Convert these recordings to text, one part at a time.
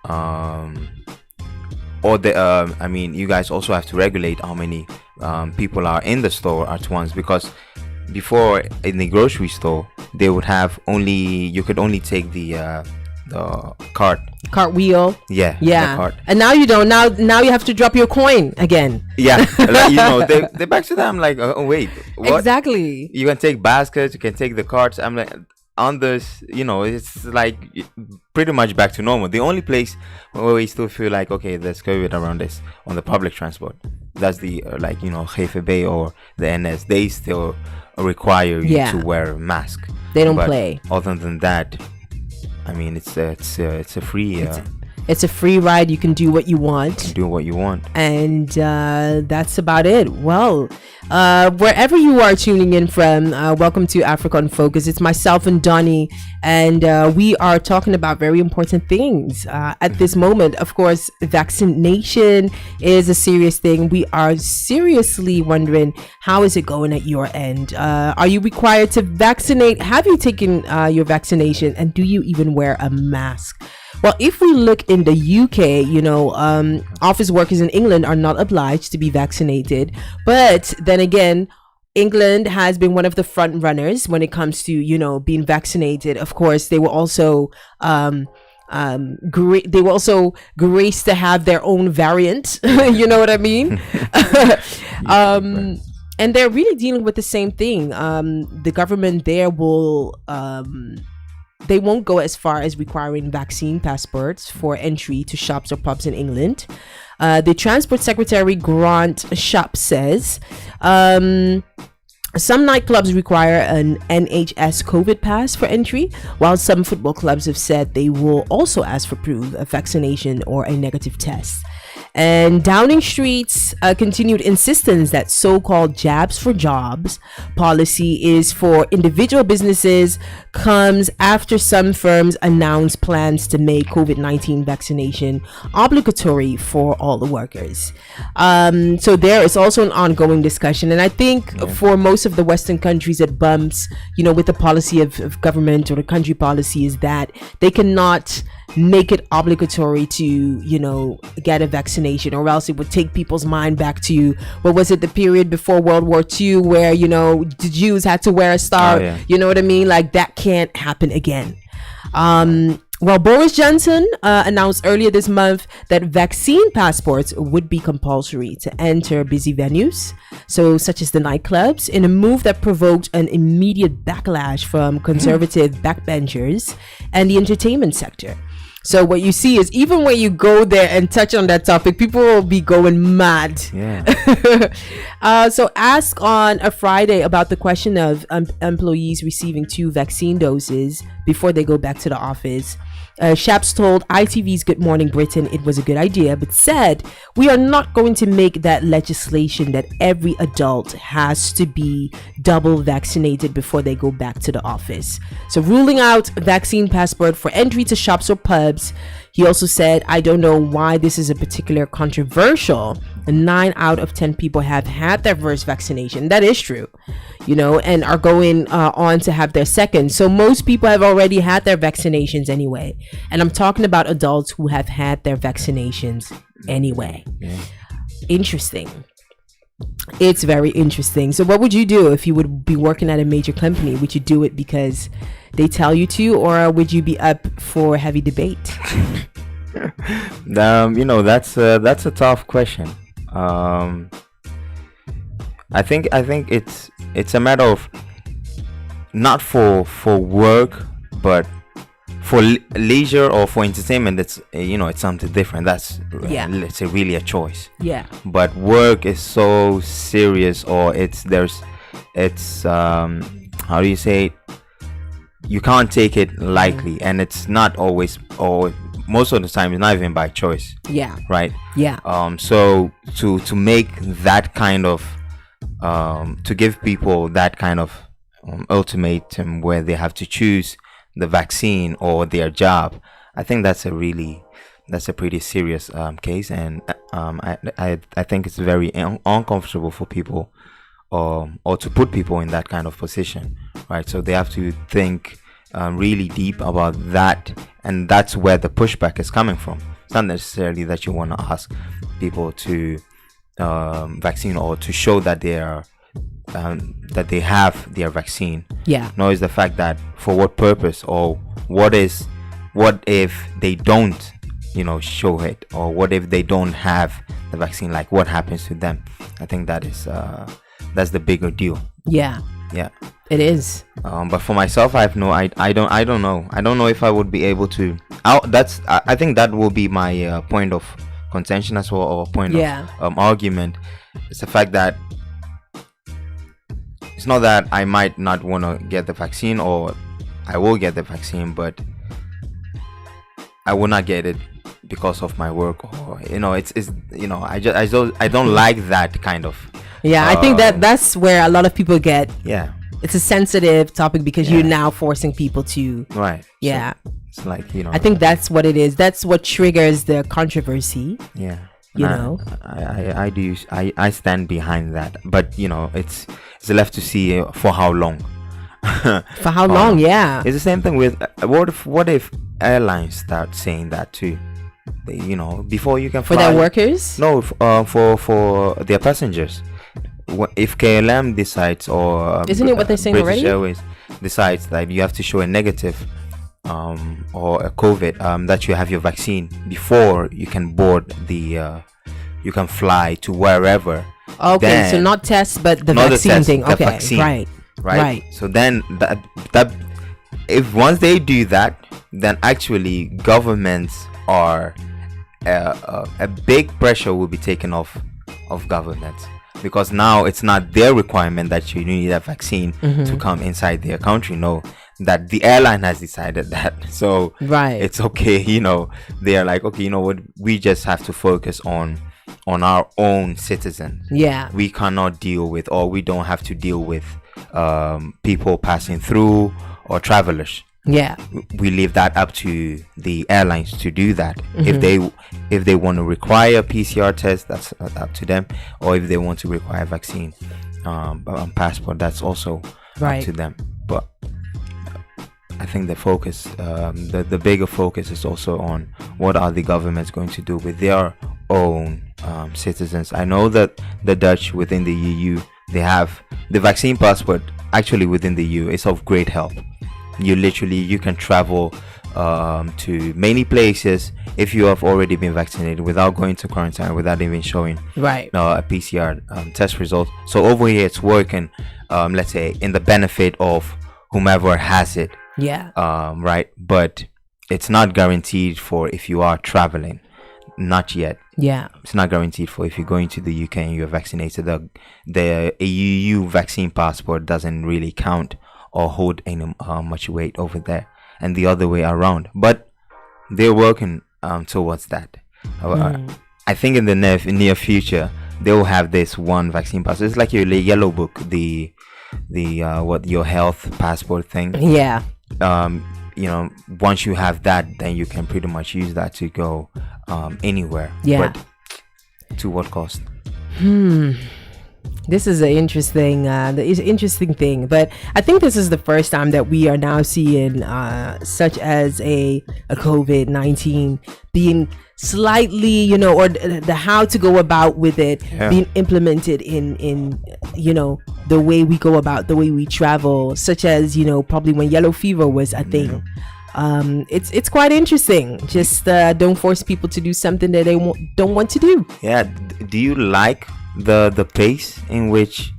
or the I mean, you guys also have to regulate how many people are in the store at once, because before in the grocery store they would have you could only take the cartwheel. Yeah, yeah. the cart. And now you don't. Now you have to drop your coin again. Yeah, like, you know, they back to that. I'm like, oh wait, what? Exactly. You can take baskets, you can take the carts. I'm like, on this, you know, it's like pretty much back to normal. The only place where we still feel like, okay, there's COVID around this on the public transport, that's the like, you know, HiRadioNl or the NS. They still require you to wear a mask. They don't play. Other than that, I mean, it's a free. It's a free ride. You can do what you want. And that's about it. Well, wherever you are tuning in from, welcome to Africa on Focus. It's myself and Donny, and we are talking about very important things at this moment. Of course, vaccination is a serious thing. We are seriously wondering, how is it going at your end? Are you required to vaccinate? Have you taken your vaccination? And do you even wear a mask? Well, if we look in the UK, you know, office workers in England are not obliged to be vaccinated. But then again, England has been one of the front runners when it comes to, you know, being vaccinated. Of course, they were also graced to have their own variant. You know what I mean? And they're really dealing with the same thing. The government there will they won't go as far as requiring vaccine passports for entry to shops or pubs in England. The Transport Secretary Grant Shapps says some nightclubs require an NHS COVID pass for entry, while some football clubs have said they will also ask for proof of vaccination or a negative test. And Downing Street's continued insistence that so-called jabs for jobs policy is for individual businesses comes after some firms announce plans to make COVID-19 vaccination obligatory for all the workers. So there is also an ongoing discussion, and I think for most of the Western countries, it bumps, you know, with the policy of government or the country policy is that they cannot make it obligatory to, you know, get a vaccination, or else it would take people's mind back to, what was it, the period before World War II where, you know, the Jews had to wear a star. You know what I mean? Like, that can't happen again. Well, Boris Johnson announced earlier this month that vaccine passports would be compulsory to enter busy venues, so such as the nightclubs, in a move that provoked an immediate backlash from conservative backbenchers and the entertainment sector. So what you see is, even when you go there and touch on that topic, people will be going mad. So asked on a Friday about the question of employees receiving 2 vaccine doses before they go back to the office, Shapps told ITV's Good Morning Britain it was a good idea, but said, "We are not going to make that legislation that every adult has to be double vaccinated before they go back to the office." So ruling out vaccine passport for entry to shops or pubs. He also said, "I don't know why this is a particular controversial. 9 out of 10 people have had their first vaccination." That is true, you know, and are going on to have their second. So most people have already had their vaccinations anyway. And I'm talking about adults who have had their vaccinations anyway. Interesting. It's very interesting. So what would you do if you would be working at a major company? Would you do it because they tell you to, or would you be up for heavy debate? You know, that's a tough question. I think it's a matter of not for work, but for leisure or for entertainment. It's, you know, it's something different. That's it's really a choice. But work is so serious, or it's how do you say it? You can't take it lightly, and it's not always, or most of the time it's not even by choice. Right. So to make that kind of to give people that kind of ultimatum where they have to choose the vaccine or their job, I think that's a pretty serious case, and I think it's very uncomfortable for people, or to put people in that kind of position, right? So they have to think really deep about that, and that's where the pushback is coming from. It's not necessarily that you want to ask people to vaccine or to show that they are that they have their vaccine. Yeah. No, it's the fact that for what purpose, or what if they don't, show it, or what if they don't have the vaccine? Like, what happens to them? I think that is that's the bigger deal. Yeah. Yeah. It is. But for myself, I don't know. I don't know if I would be able to. I think that will be my point of contention as well, or point of argument. It's the fact that it's not that I might not want to get the vaccine, or I will get the vaccine, but I will not get it because of my work, or it's I don't like that kind of. Yeah, I think that's where a lot of people get. Yeah. It's a sensitive topic because you're now forcing people to. Right. Yeah. So it's like, I think that's what it is. That's what triggers the controversy. Yeah. I stand behind that, but it's left to see for how long. For how long? Yeah. It's the same thing with what if airlines start saying that too? Before you can fly, for their workers. No, for their passengers. If KLM decides, or isn't it what they're saying British already? Airways decides that you have to show a negative or a COVID, that you have your vaccine before you can board you can fly to wherever. Okay, so not tests, but the vaccine thing. Okay, vaccine, right. So then that if once they do that, then actually governments are a big pressure will be taken off of governments, because now it's not their requirement that you need a vaccine to come inside their country. No, that the airline has decided that. So it's okay. They are like, okay, what, we just have to focus on our own citizens. Yeah, we cannot deal with, or we don't have to deal with people passing through or travelers. Yeah, we leave that up to the airlines to do that. If they want to require a PCR test, that's up to them, or if they want to require vaccine passport, that's also up to them. But I think the focus, the bigger focus, is also on what are the governments going to do with their own citizens. I know that the Dutch within the EU, they have the vaccine passport. Actually, within the EU, it's of great help. You can travel to many places if you have already been vaccinated without going to quarantine, without even showing a PCR test result. So over here it's working, let's say, in the benefit of whomever has it. Yeah. But it's not guaranteed for if you are traveling. Not yet. Yeah. It's not guaranteed for if you're going to the UK and you're vaccinated. The EU vaccine passport doesn't really count or hold any much weight over there, and the other way around. But they're working towards that. I think in the near future they will have this one vaccine passport. It's like your yellow book, the what your health passport thing. Yeah. Once you have that, then you can pretty much use that to go anywhere. Yeah. But to what cost? This is an interesting thing, but I think this is the first time that we are now seeing such as a COVID-19 being slightly, or the how to go about with it being implemented in the way we go about, the way we travel, such as probably when yellow fever was a thing. It's quite interesting. Just don't force people to do something that they don't want to do. Yeah. Do you like the pace in which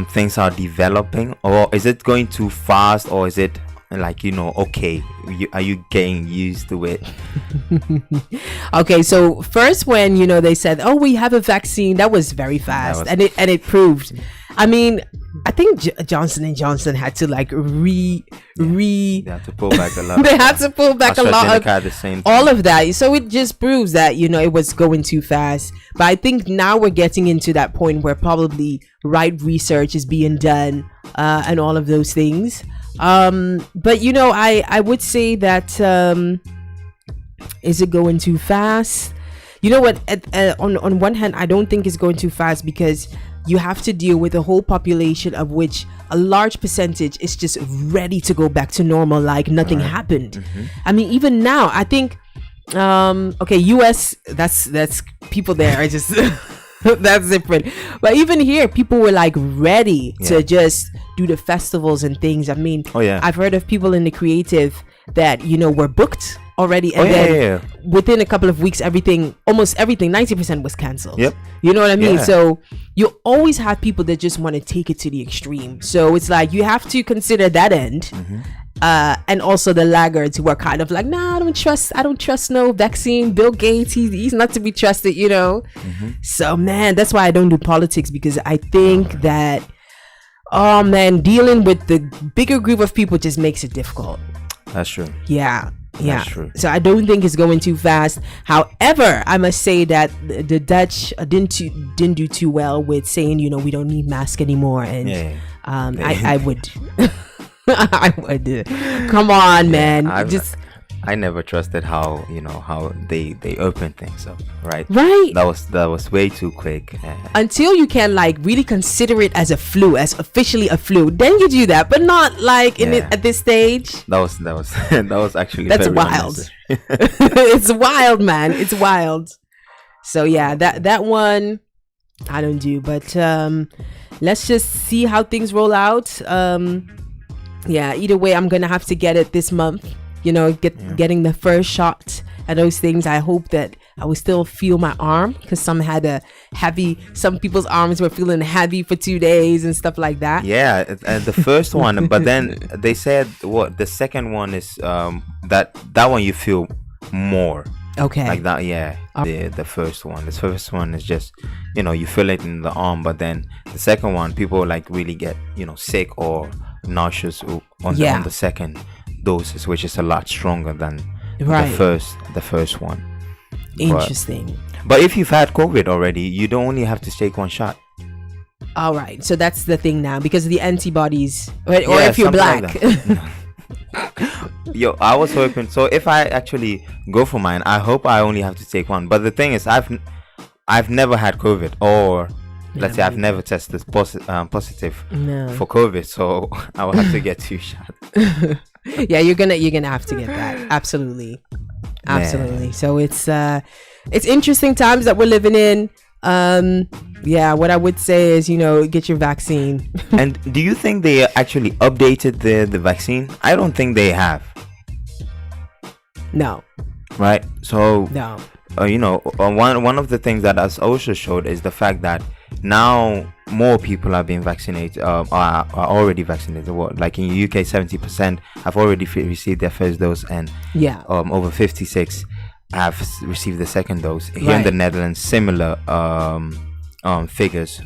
things are developing, or is it going too fast, or is it like okay, are you getting used to it? Okay, so first when they said, oh, we have a vaccine, that was very fast, and it proved. I mean, I think Johnson & Johnson had to like they had to pull back a lot. They had to pull back a lot of all of that. So it just proves that it was going too fast. But I think now we're getting into that point where probably right research is being done and all of those things. But I would say that is it going too fast? You know what? On one hand, I don't think it's going too fast because you have to deal with a whole population of which a large percentage is just ready to go back to normal like nothing happened. I mean, even now, I think okay, US, that's people there are just that's different. But even here, people were like ready to just do the festivals and things. I mean, I've heard of people in the creative that, you know, were booked already, and within a couple of weeks, almost everything 90% was canceled. You know what I mean? So you always have people that just want to take it to the extreme. So it's like you have to consider that end. And also the laggards who are kind of like, nah, I don't trust no vaccine. Bill Gates, he's not to be trusted, you know. So man, that's why I don't do politics, because I think that, oh man, dealing with the bigger group of people just makes it difficult. That's true. Yeah. That's true. So I don't think it's going too fast. However, I must say that the Dutch didn't do too well with saying, you know, we don't need masks anymore, and I would. I would. Come on, man. I never trusted how they open things up, right? That was way too quick. Until you can like really consider it as a flu, as officially a flu, then you do that, but not like at this stage. That was actually that's wild. It's wild, man. It's wild. So yeah, that one I don't do, but let's just see how things roll out. Yeah, either way, I'm gonna have to get it this month. You know, getting the first shot and those things. I hope that I will still feel my arm, because some people's arms were feeling heavy for 2 days and stuff like that. Yeah, and the first one, but then they said the second one is that one you feel more. Okay. Like that, yeah. The first one is just, you know, you feel it in the arm, but then the second one, people like really get, you know, sick or nauseous on the second doses, which is a lot stronger than the first one. Interesting. But if you've had COVID already, you don't only have to take one shot. All right, so that's the thing now, because the antibodies, or if you're black. Yo, I was hoping, so if I actually go for mine, I hope I only have to take one. But the thing is, I've never had COVID, or let's say I've never tested positive for COVID, so I will have to get 2 shots. Yeah, you're gonna have to get that. Absolutely. So it's interesting times that we're living in. Yeah, what I would say is, you know, get your vaccine. And do you think they actually updated the vaccine? I don't think they have. No. Right? So no. You know, one of the things that has also showed is the fact that now more people are being vaccinated, are already vaccinated. Like in the UK, 70% have already received their first dose, and over 56 have received the second dose. Here in the Netherlands, similar figures,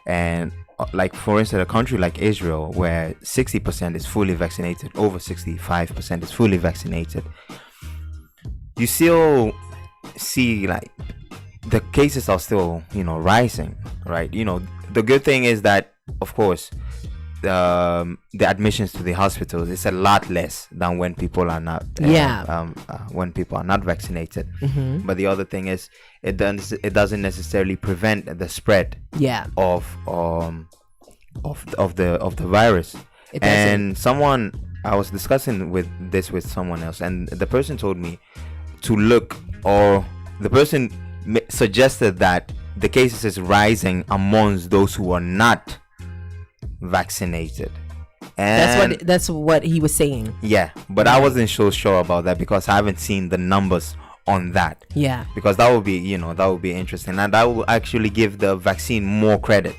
and like for instance, a country like Israel, where 60% is fully vaccinated, over 65% is fully vaccinated, you still see like the cases are still, you know, rising, right? You know, the good thing is that, of course, the admissions to the hospitals is a lot less than when people are not when people are not vaccinated. But the other thing is, it doesn't necessarily prevent the spread of the virus. And I was discussing with someone else, and the person told me to look, or the person suggested that the cases is rising amongst those who are not vaccinated, and that's what he was saying. But I wasn't so sure about that, because I haven't seen the numbers on that. Because that would be interesting, and that will actually give the vaccine more credit,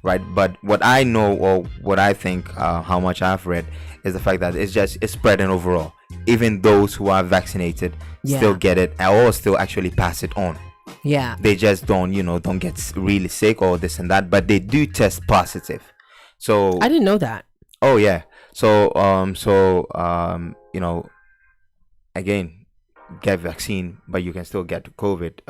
right? But what I know, or what I think, how much I've read, is the fact that it's spreading overall. Even those who are vaccinated still get it, or still actually pass it on. They just don't get really sick or this and that, but they do test positive. So I didn't know that. Oh yeah. So you know, again, get vaccine, but you can still get COVID.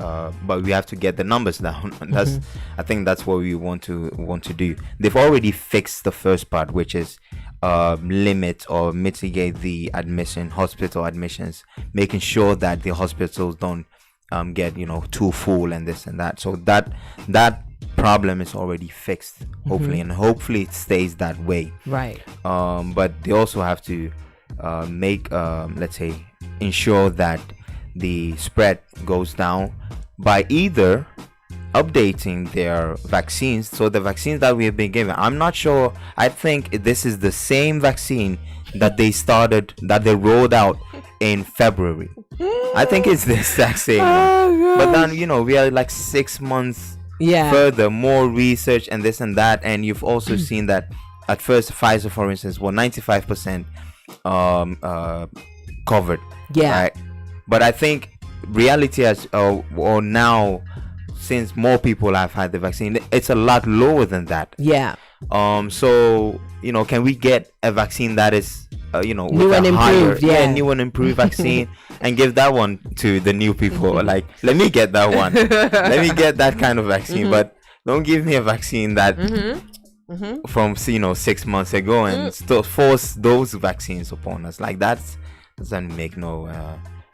But we have to get the numbers down. That's I think that's what we want to do. They've already fixed the first part, which is limit or mitigate the hospital admissions, making sure that the hospitals don't get too full and this and that. So that problem is already fixed, hopefully, and hopefully it stays that way. Right. But they also have to make, let's say, ensure that the spread goes down by either updating their vaccines. So the vaccines that we have been given, I'm not sure, I think this is the same vaccine that they rolled out in February. I think it's the exact same one. But then, we are like 6 months further, more research and this and that. And you've also seen that at first Pfizer, for instance, was 95% covered. Yeah. Right? But I think reality has, or now, since more people have had the vaccine, it's a lot lower than that. Yeah. So, can we get a vaccine that is, new and improved, new and improved vaccine, and give that one to the new people? Like, let me get that one. Let me get that kind of vaccine, but don't give me a vaccine that from 6 months ago and still force those vaccines upon us. Like, that doesn't make no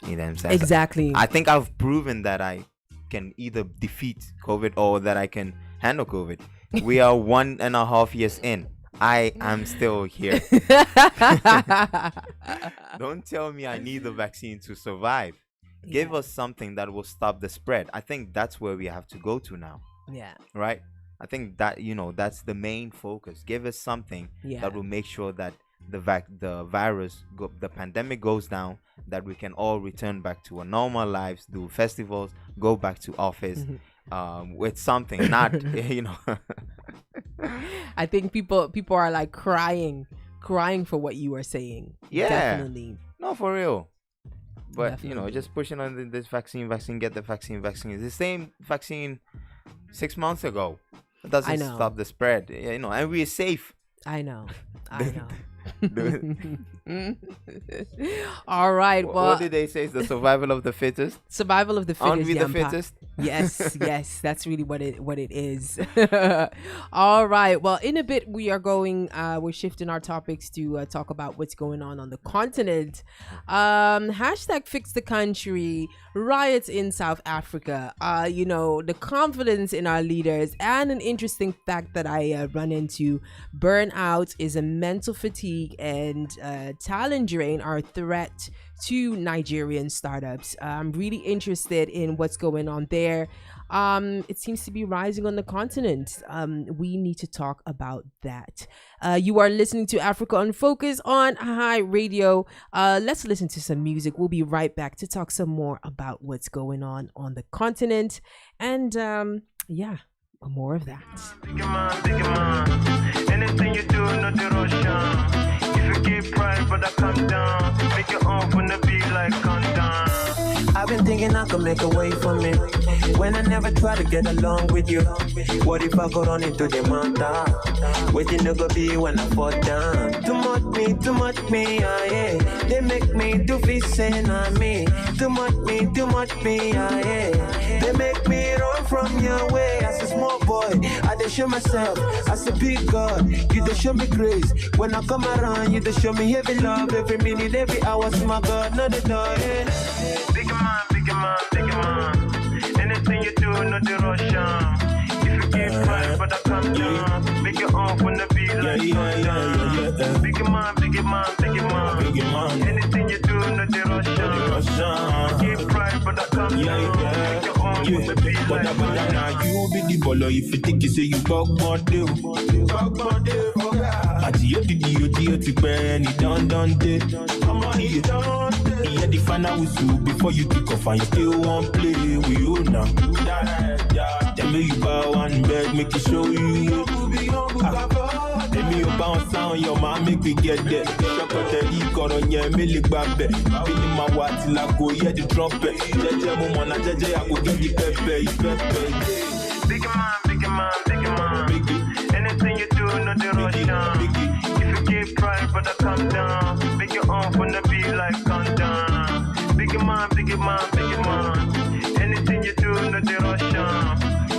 sense. Exactly. I think I've proven that I can either defeat COVID or that I can handle COVID. We are 1.5 years in. I am still here. Don't tell me I need the vaccine to survive. Give us something that will stop the spread. I think that's where we have to go to now. Yeah. Right? I think that, that's the main focus. Give us something that will make sure that the the pandemic goes down, that we can all return back to our normal lives, do festivals, go back to office with something, not I think people are like crying for what you are saying. Yeah, definitely. No, for real. But Definitely. Just pushing on this vaccine, get the vaccine. It's the same vaccine 6 months ago. It doesn't stop the spread, and we're safe. I know. All right. Well, what did they say? It's the survival of the fittest. Survival of the fittest. Aren't we the fittest? Yes. That's really what it is. All right. Well, in a bit we are going. We're shifting our topics to talk about what's going on the continent. Hashtag fix the country. Riots in South Africa. The confidence in our leaders, and an interesting fact that I run into: burnout is a mental fatigue and talent drain are a threat to Nigerian startups. I'm really interested in what's going on there. It seems to be rising on the continent. We need to talk about that. You are listening to Africa on Focus on Hi Radio. Let's listen to some music. We'll be right back to talk some more about what's going on the continent. And more of that. Anything you do, not the Russian. If you keep pride, but I come down. Make your own when the beat like come down. I've been thinking I could make a way for me when I never try to get along with you. What if I go run into the mountain? Waiting to go be when I fall down. Too much me, yeah. They make me do this and on me. Too much me, yeah. They make me run from your way. As a small boy, I dey show myself. As a big God, you dey show me grace. When I come around, you dey show me heavy love. Every minute, every hour, my God, not the door, yeah. Big man. Anything you do, not the Russian. If you keep quiet, but I come down. Make your own when the beat like Big man. Anything you do, not the Russian. Keep quiet, but I come down. Make your own when the beat like now you be the baller if you think you say you talk more deal. At the OTD, to burn it done day. Come on, you done. Yeah, the final whistle before you kick off and you still won't play with you now. Tell me you bow and beg, make it show you. Tell me you bounce on your man, make me get there. Shakoteri koronye, me lick babe. Bini ma wati la go, yeah, the trumpet. Jeje mo mona, jeje, I go get the pepe. Big man. Anything you do, not the Russian. If you keep pride, but I come down. Make your own when the beat like come down. Big man. Anything you do, not the Russian.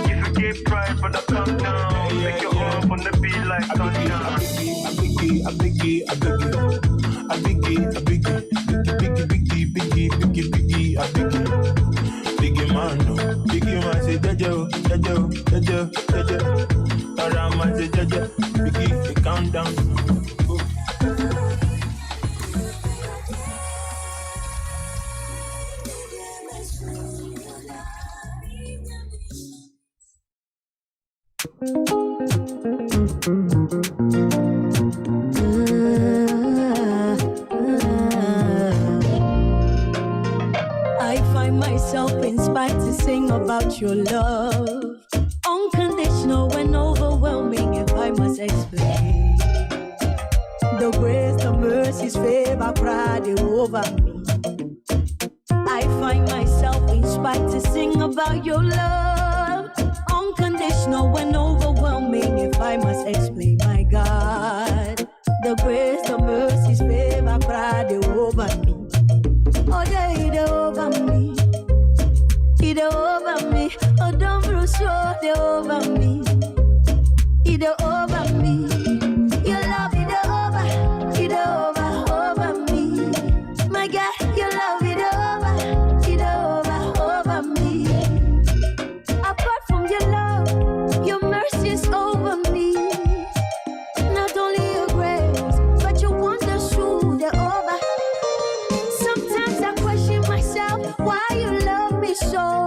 If you keep pride, but I come down. Make your own when the beat like come down. I biggie, biggie, man, no. Biggie man say Jojo, Jojo, Jojo, Jojo. Around man say Jojo, Biggie, the countdown. I find myself inspired to sing about your love, unconditional and overwhelming. If I must explain, the grace, the mercies, favor, pride over me. I find myself inspired to sing about your love, unconditional and overwhelming. If I must explain, my God, the grace, the mercies, favor, pride over me. Oh, they over me. It over me. Oh, don't bruise they over me. It over me. Your love it over me. My God, your love it over me. Apart from your love, your mercy is over me. Not only your grace, but your wonders through the over. Sometimes I question myself, why you love me so?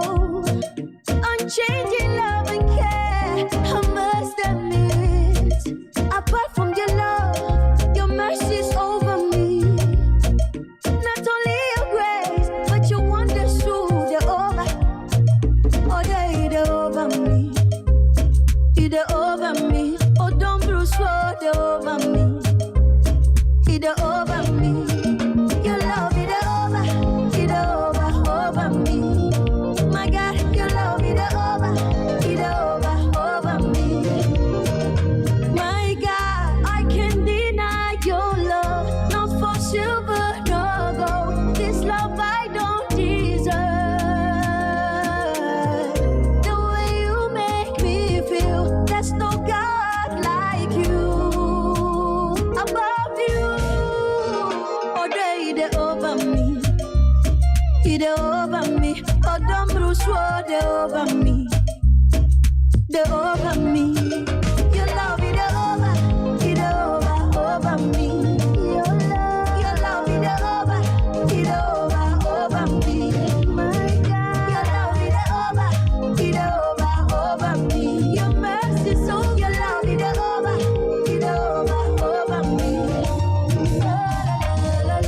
Unchanging love and care, I must admit. Apart from your love, your mercy is over me. Not only your grace, but your wonders through the over. Oh, they over me. It over me. Oh, don't bruise they over me. It over me. Your love it over me. My God, your love it over me. My God, I can't deny your love, not for silver nor gold. This love I don't deserve. The way you make me feel, there's no God like you, above you. Oh, they over me. They over me. Oh, don't bruise they over me. They over me. Your love it over me. Your love it over me. My God, your love it over me. Your mercy, so your love it over me. La, la,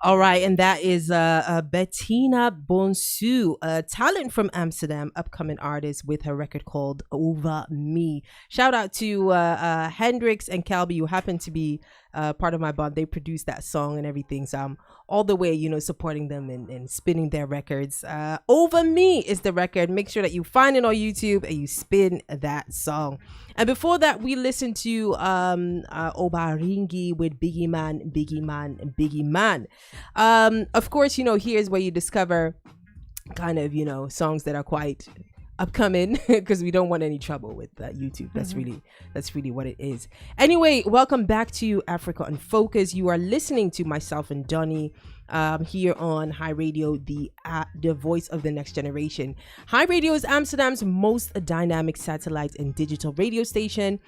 All right, and that is Bettina Bonsu, a talent from Amsterdam, upcoming artist with her record called Over Me. Shout out to Hendrix and Calby, who happen to be part of my band. They produced that song and everything, so I'm all the way, supporting them and spinning their records. Over Me is the record. Make sure that you find it on YouTube and you spin that song. And before that, we listened to Obaringi with Biggie Man, Biggie Man, Biggie Man. Of course, here's where you discover kind of, songs that are quite upcoming because we don't want any trouble with YouTube. That's really what it is. Anyway, welcome back to Africa on Focus. You are listening to myself and Donny here on Hi Radio, the voice of the next generation. Hi Radio is Amsterdam's most dynamic satellite and digital radio station.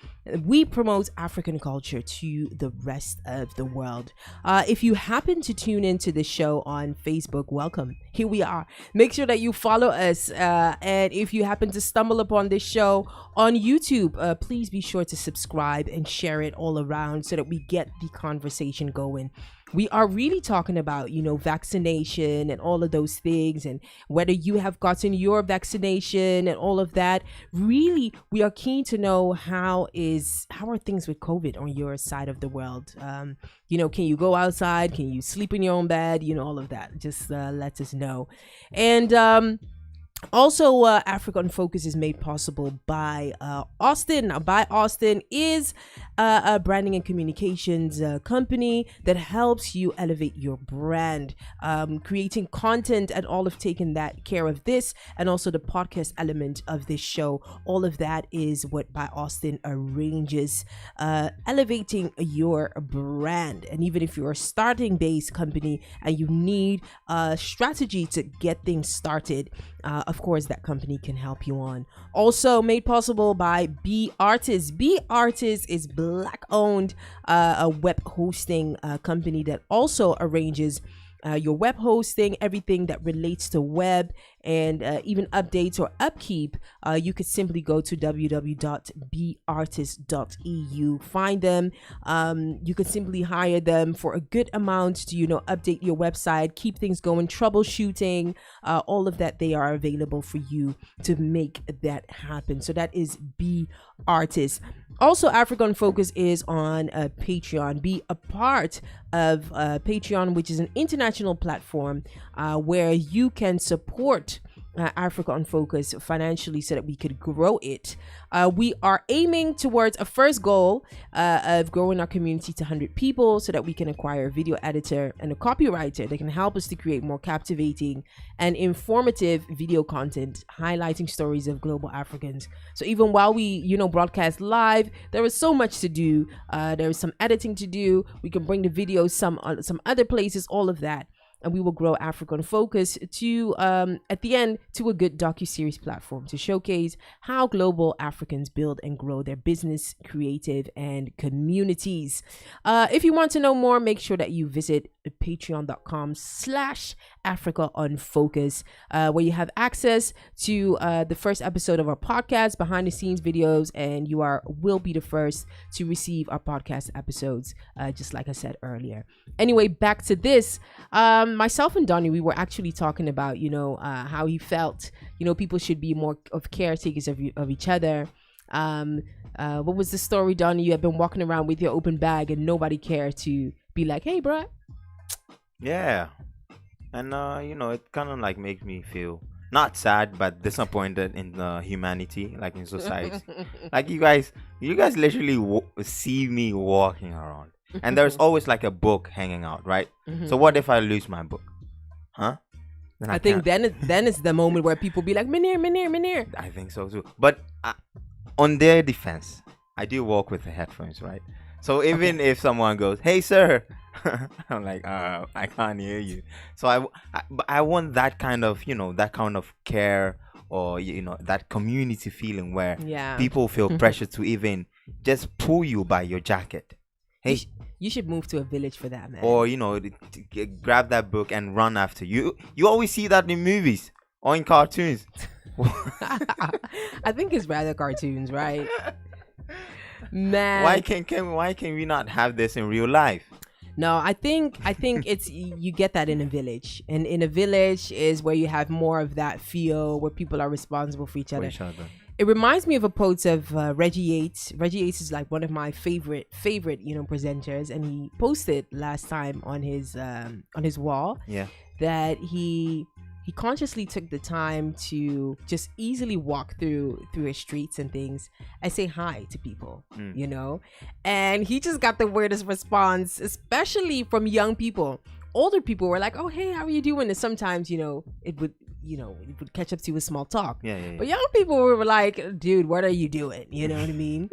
We promote African culture to the rest of the world. If you happen to tune into the show on Facebook, welcome. Here we are. Make sure that you follow us. And if you happen to stumble upon this show on YouTube, please be sure to subscribe and share it all around so that we get the conversation going. We are really talking about, vaccination and all of those things, and whether you have gotten your vaccination and all of that. Really, we are keen to know how are things with COVID on your side of the world. Can you go outside? Can you sleep in your own bed? All of that. Just let us know. And Also, Africa on Focus is made possible by Austin. Now, by Austin is a branding and communications company that helps you elevate your brand, creating content, and all have taken that care of this, and also the podcast element of this show. All of that is what by Austin arranges, elevating your brand. And even if you're a starting base company and you need a strategy to get things started, of course, that company can help you on. Also made possible by Be Artist. Be Artist is Black owned, a web hosting company that also arranges your web hosting, everything that relates to web, and even updates or upkeep. You could simply go to www.beartist.eu, find them. You could simply hire them for a good amount to update your website, keep things going, troubleshooting, all of that. They are available for you to make that happen. So that is Be Artist. Also, Africa on Focus is on Patreon. Be a part of Patreon, which is an international platform where you can support Africa on Focus financially so that we could grow it. We are aiming towards a first goal of growing our community to 100 people so that we can acquire a video editor and a copywriter that can help us to create more captivating and informative video content highlighting stories of global Africans. So even while we broadcast live, there is so much to do. There is some editing to do. We can bring the videos some other places, all of that. And we will grow Africa on Focus to, at the end, to a good docuseries platform to showcase how global Africans build and grow their business, creative, and communities. If you want to know more, make sure that you visit patreon.com/Africa on Focus, where you have access to the first episode of our podcast, behind the scenes videos, and you will be the first to receive our podcast episodes, just like I said earlier. Anyway, back to this. Myself and Donny, we were actually talking about, how he felt, people should be more of caretakers of each other. What was the story, Donny? You have been walking around with your open bag and nobody cared to be like, hey, bruh. Yeah. And, it kind of like makes me feel not sad, but disappointed in humanity, like in society. Like you guys literally see me walking around. And there's always like a book hanging out, right? So what if I lose my book? Huh? I think then it's the moment where people be like, Mare. I think so too. But on their defense, I do walk with the headphones, right? So even if someone goes, hey, sir, I'm like, I can't hear you. So I want that kind of, care, or, that community feeling where people feel pressure to even just pull you by your jacket. Hey, you should move to a village for that, man. Or, grab that book and run after you. You always see that in movies or in cartoons. I think it's rather cartoons, right? Man. Why can we not have this in real life? No, I think it's you get that in a village, and in a village is where you have more of that feel where people are responsible for each other. It reminds me of a quote of Reggie Yates. Reggie Yates is like one of my favorite presenters, and he posted last time on his wall that he consciously took the time to just easily walk through his streets and things and say hi to people, and he just got the weirdest response, especially from young people. Older people were like, oh, hey, how are you doing? And sometimes, it would catch up to a small talk. Yeah. But young people were like, dude, what are you doing? You know what I mean?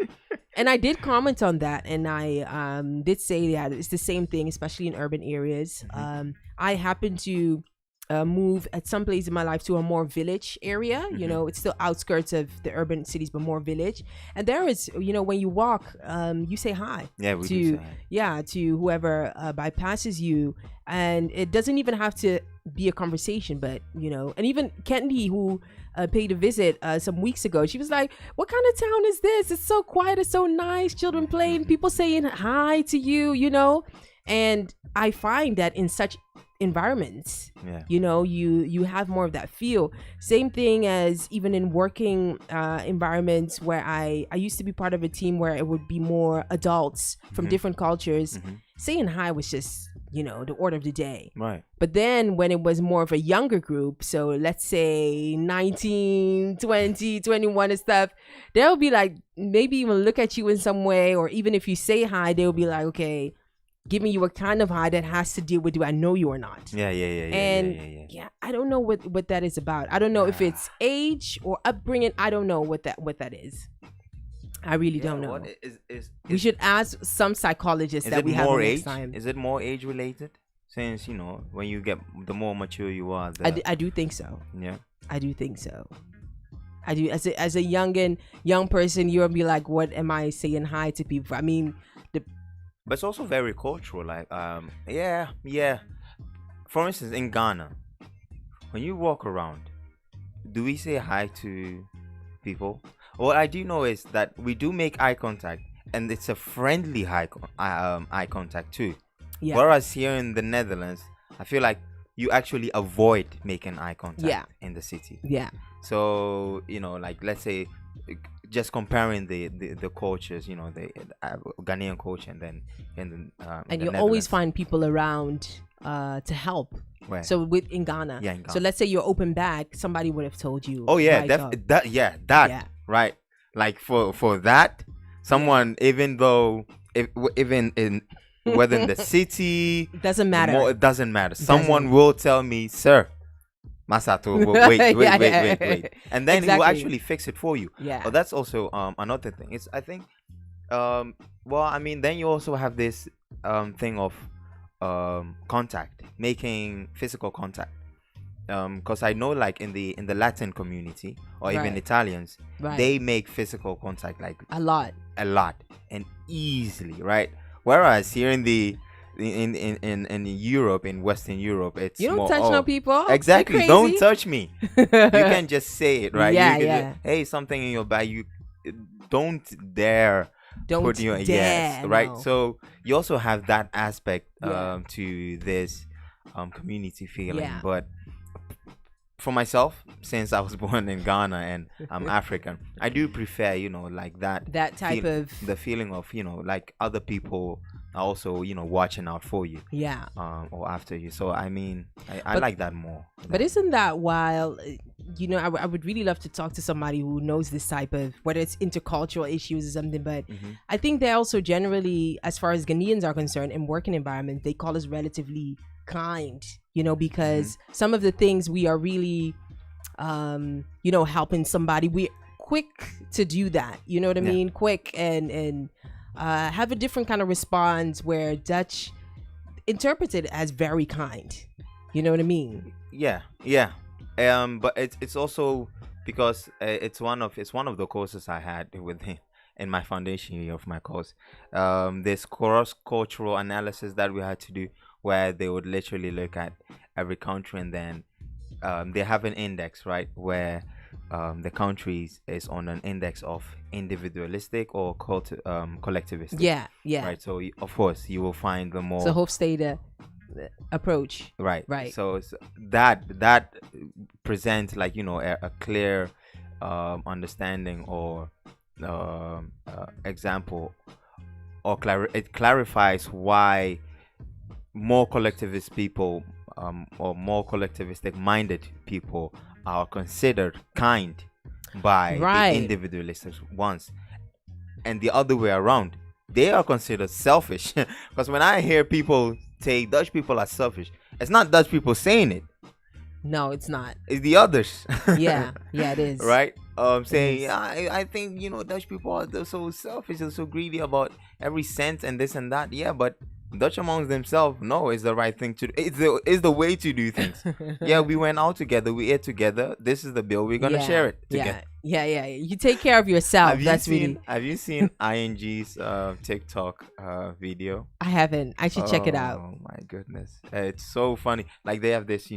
And I did comment on that. And I did say that it's the same thing, especially in urban areas. I happen to move at some place in my life to a more village area. It's still outskirts of the urban cities, but more village. And there is, when you walk, you say hi to whoever bypasses you. And it doesn't even have to be a conversation, but and even Kendi, who paid a visit some weeks ago, she was like, what kind of town is this? It's so quiet, it's so nice, children playing, people saying hi to you, and I find that in such environments, you have more of that feel. Same thing as even in working environments where I used to be part of a team where it would be more adults from different cultures. Saying hi was just the order of the day. Right. But then when it was more of a younger group, so let's say 19, 20, 21 and stuff, they'll be like, maybe even look at you in some way, or even if you say hi, they'll be like, okay, giving you a kind of hi that has to deal with, do I know you or not? Yeah. Yeah, I don't know what that is about. I don't know if it's age or upbringing. I don't know what that is. I really don't know. We should ask some psychologists that we have next time. Is it more age related? Since when you get, the more mature you are. I do think so. Yeah. I do think so. I do. As a young person, you'll be like, what am I saying hi to people? I mean, but it's also very cultural. Like, yeah. For instance, in Ghana, when you walk around, do we say hi to people? What I do know is that we do make eye contact, and it's a friendly eye contact too. Yeah. Whereas here in the Netherlands, I feel like you actually avoid making eye contact in the city. Yeah. So, like, let's say, just comparing the cultures, the Ghanaian culture, and then and you always find people around to help. Where? So in Ghana. Yeah, in Ghana. So let's say you're open bag, somebody would have told you. Oh yeah, that. Right. Like for that, someone, even in whether in the city, doesn't matter. It doesn't matter. Someone will tell me, sir, Masato, wait, and then he will actually fix it for you. Yeah. But that's also another thing. It's, I think, then you also have this thing of contact, making physical contact. Because I know, like, in the Latin community, or even Italians, they make physical contact like a lot and easily, right? Whereas here in Europe, in Western Europe, it's you don't more, touch no people. Exactly, don't touch me. You can just say it, right? Yeah, you can just, hey, something in your bag. You don't dare. Put your yes, right? No. So you also have that aspect to this community feeling, but. For myself, since I was born in Ghana and I'm African, I do prefer, like that type of the feeling of, like, other people are also, watching out for you. Yeah. Or after you. So I mean, I like that more. But isn't that wild? I would really love to talk to somebody who knows this type of, whether it's intercultural issues or something, but I think they also generally, as far as Ghanaians are concerned, in working environments, they call us relatively kind, because some of the things we are really helping somebody, we're quick to do that, you know what I mean? Quick and have a different kind of response, where Dutch interprets it as very kind, you know what I mean? Yeah. But it's also because it's one of the courses I had with him in my foundation year of my course. This cross-cultural analysis that we had to do, where they would literally look at every country, and then they have an index, right, where the countries is on an index of individualistic or collectivistic. Yeah. Right. So of course you will find the more Hofstede approach. Right. So that presents, like, a clear understanding or example, or it clarifies why more collectivist people or more collectivistic minded people are considered kind by the individualist ones, and the other way around, they are considered selfish. Because when I hear people say Dutch people are selfish, it's not Dutch people saying it. No, it's not. It's the others. Yeah, it is. Right? Saying, I think, Dutch people are so selfish and so greedy about every cent and this and that. Yeah, but Dutch amongst themselves, no, it's the right thing to do. It's the way to do things. Yeah, we went out together, we ate together. This is the bill. We're gonna share it together. Yeah. You take care of yourself. Have you seen ING's TikTok video? I haven't. I should check it out. Oh my goodness, it's so funny. Like, they have this,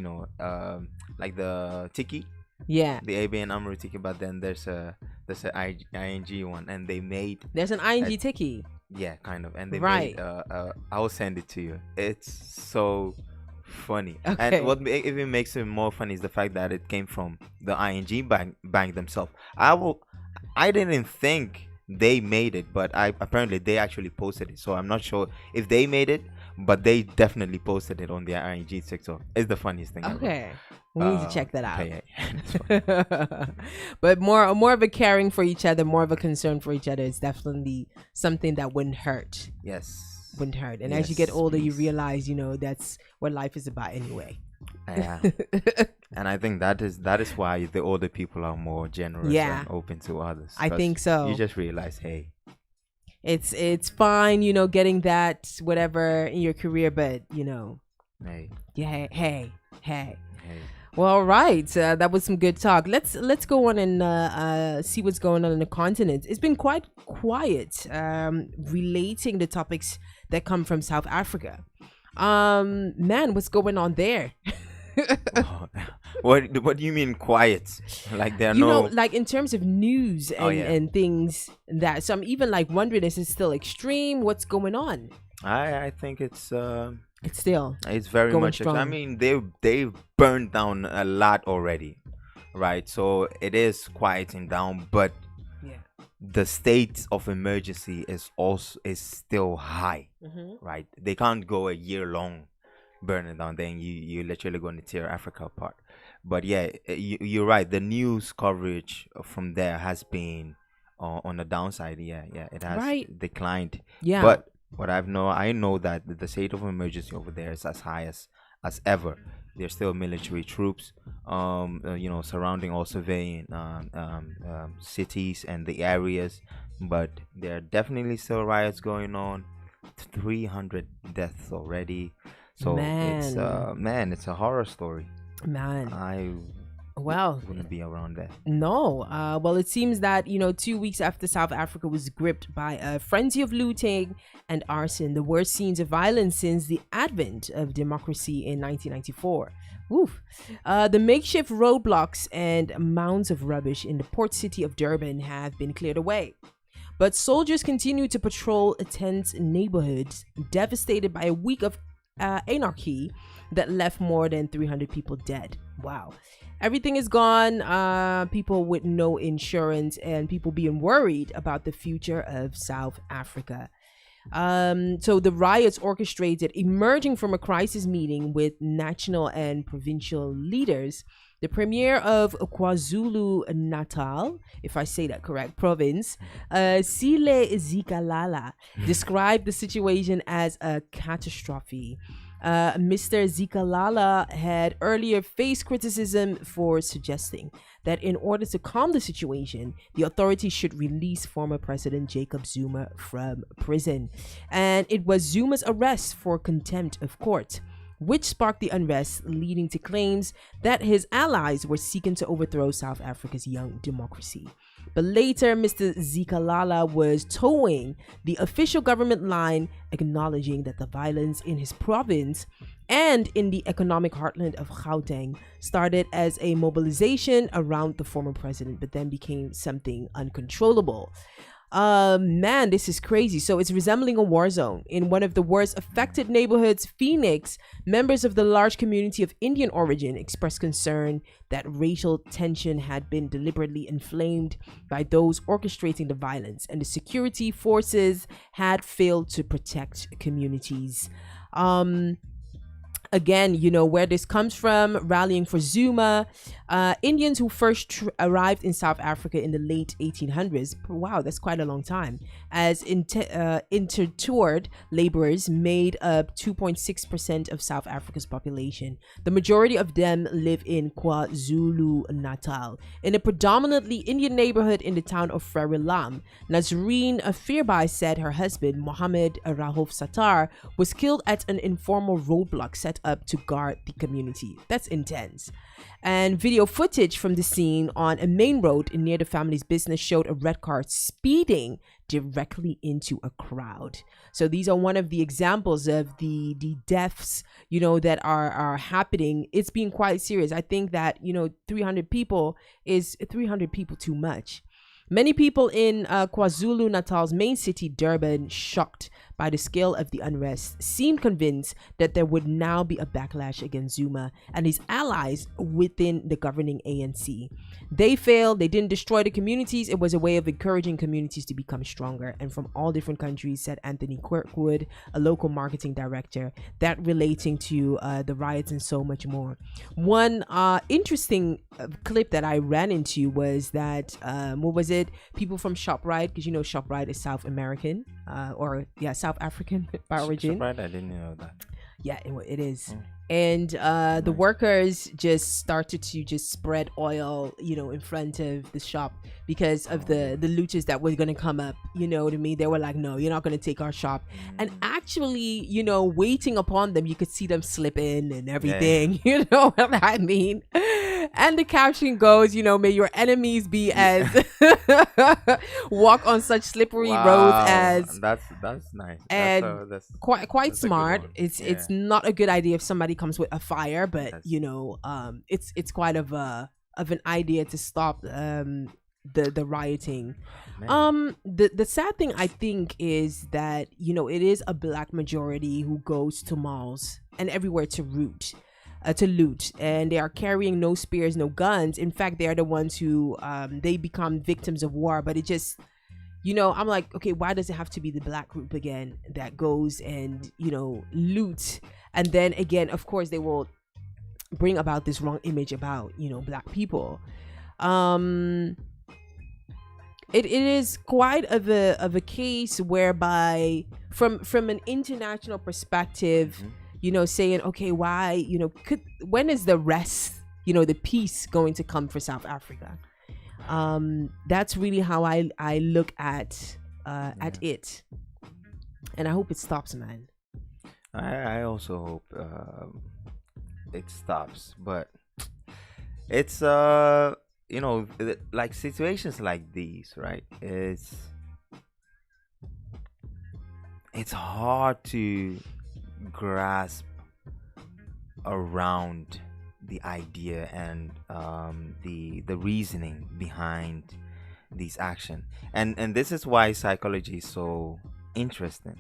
like the Tiki. Yeah. The ABN AMRO Tiki, but then there's a ING one, and they made. There's an ING Tiki. Yeah, kind of, and they made. I'll send it to you. It's so funny, and what even makes it more funny is the fact that it came from the ING bank themselves. I didn't think they made it, but apparently they actually posted it, so I'm not sure if they made it, but they definitely posted it on their ING TikTok. It's the funniest thing ever. We need to check that out. Okay, yeah. But more of a caring for each other, more of a concern for each other is definitely something that wouldn't hurt. Yes. Wouldn't hurt. And as you get older, you realize, that's what life is about anyway. Yeah. And I think that is why the older people are more generous and open to others. I think so. You just realize, hey, it's fine, getting that whatever in your career, but hey. Yeah, hey. Well, all right. That was some good talk. Let's go on and see what's going on in the continent. It's been quite quiet relating the topics that come from South Africa. Man, what's going on there? What do you mean quiet? Like there are like in terms of news and things that. So I'm even like wondering, is it still extreme? What's going on? I think it's very much strong. I mean they've burned down a lot already, right? So it is quieting down, but the state of emergency is still high, right? They can't go a year long burning down, then you're literally going to tear Africa apart. But you're right, the news coverage from there has been on the downside. It has declined. But what I know that the state of emergency over there is as high as ever. There's still military troops surrounding or surveying cities and the areas, but there are definitely still riots going on. 300 deaths already. So it's a horror story. Man, I wouldn't be around there. No. Well, it seems that 2 weeks after South Africa was gripped by a frenzy of looting and arson, the worst scenes of violence since the advent of democracy in 1994. Oof. The makeshift roadblocks and mounds of rubbish in the port city of Durban have been cleared away. But soldiers continue to patrol tense neighborhoods devastated by a week of anarchy that left more than 300 people dead. Wow. Everything is gone. People with no insurance and people being worried about the future of South Africa. So the riots orchestrated emerging from a crisis meeting with national and provincial leaders. The premier of KwaZulu-Natal, if I say that correct, province, Sile Zikalala, described the situation as a catastrophe. Mr. Zikalala had earlier faced criticism for suggesting that in order to calm the situation, the authorities should release former President Jacob Zuma from prison. And it was Zuma's arrest for contempt of court, which sparked the unrest, leading to claims that his allies were seeking to overthrow South Africa's young democracy. But later, Mr. Zikalala was towing the official government line, acknowledging that the violence in his province and in the economic heartland of Gauteng started as a mobilization around the former president, but then became something uncontrollable. Man, this is crazy. So it's resembling a war zone. In one of the worst affected neighborhoods, Phoenix, members of the large community of Indian origin expressed concern that racial tension had been deliberately inflamed by those orchestrating the violence, and the security forces had failed to protect communities. Again, where this comes from, rallying for Zuma. Indians who first arrived in South Africa in the late 1800s, wow, that's quite a long time, as intertoured laborers made up 2.6% of South Africa's population. The majority of them live in KwaZulu-Natal, in a predominantly Indian neighborhood in the town of Frerelam. Nazreen Firbai said her husband, Mohammed Rahov Sattar, was killed at an informal roadblock set up to guard the community. That's intense. And video footage from the scene on a main road near the family's business showed a red car speeding directly into a crowd. So these are one of the examples of the deaths, that are happening. It's being quite serious. I think that, 300 people is 300 people too much. Many people in KwaZulu-Natal's main city, Durban, shocked by the scale of the unrest, seemed convinced that there would now be a backlash against Zuma and his allies within the governing ANC. They failed. They didn't destroy the communities. It was a way of encouraging communities to become stronger. And from all different countries, said Anthony Quirkwood, a local marketing director, that relating to the riots and so much more. One interesting clip that I ran into was that, what was it? People from ShopRite, because ShopRite is South American, South African by origin. ShopRite, I didn't know that. Yeah, it is. And the workers just started to just spread oil, in front of the shop because of the looters that were going to come up. You know what I mean? They were like, no, you're not going to take our shop. And actually, waiting upon them, you could see them slip in and everything. Yeah. You know what I mean? And the caption goes, may your enemies be as walk on such slippery roads as. That's nice. And that's quite smart. It's not a good idea if somebody comes with a fire, but it's quite of an idea to stop the rioting. The sad thing I think is that it is a black majority who goes to malls and everywhere to loot, and they are carrying no spears, no guns. In fact, they are the ones who they become victims of war. But it just I'm like, okay, why does it have to be the black group again that goes and loot? And then again, of course, they will bring about this wrong image about black people. It is quite of a case whereby from an international perspective, saying, okay, why when is the rest, the peace going to come for South Africa? That's really how I look at it, and I hope it stops, man. I also hope it stops, but it's like situations like these, right? It's hard to grasp around the idea and the reasoning behind these action, and this is why psychology is so interesting.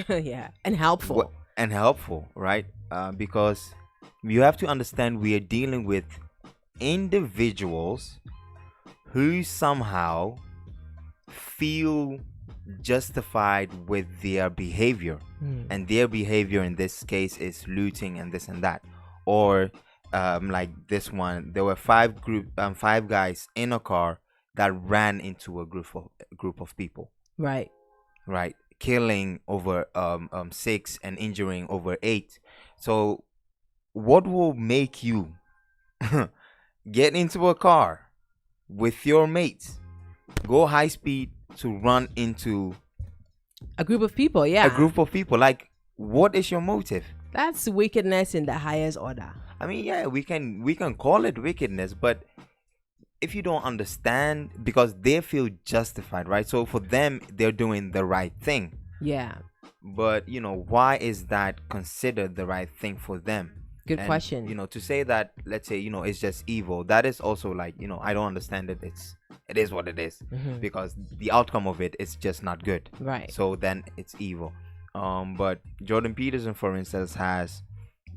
Yeah, and helpful, right? Because you have to understand we are dealing with individuals who somehow feel justified with their behavior, and their behavior in this case is looting and this and that. Or like this one, there were five guys in a car that ran into a group of people, right, killing over 6 and injuring over 8. So what will make you get into a car with your mates, go high speed to run into a group of people? Yeah, a group of people. Like, what is your motive? That's wickedness in the highest order. I mean, yeah, we can call it wickedness, but if you don't understand, because they feel justified, right? So for them, they're doing the right thing. Yeah. But why is that considered the right thing for them? Good question. To say that, let's say, it's just evil, that is also like, I don't understand it. It is what it is, because the outcome of it is just not good. Right. So then it's evil. But Jordan Peterson, for instance, has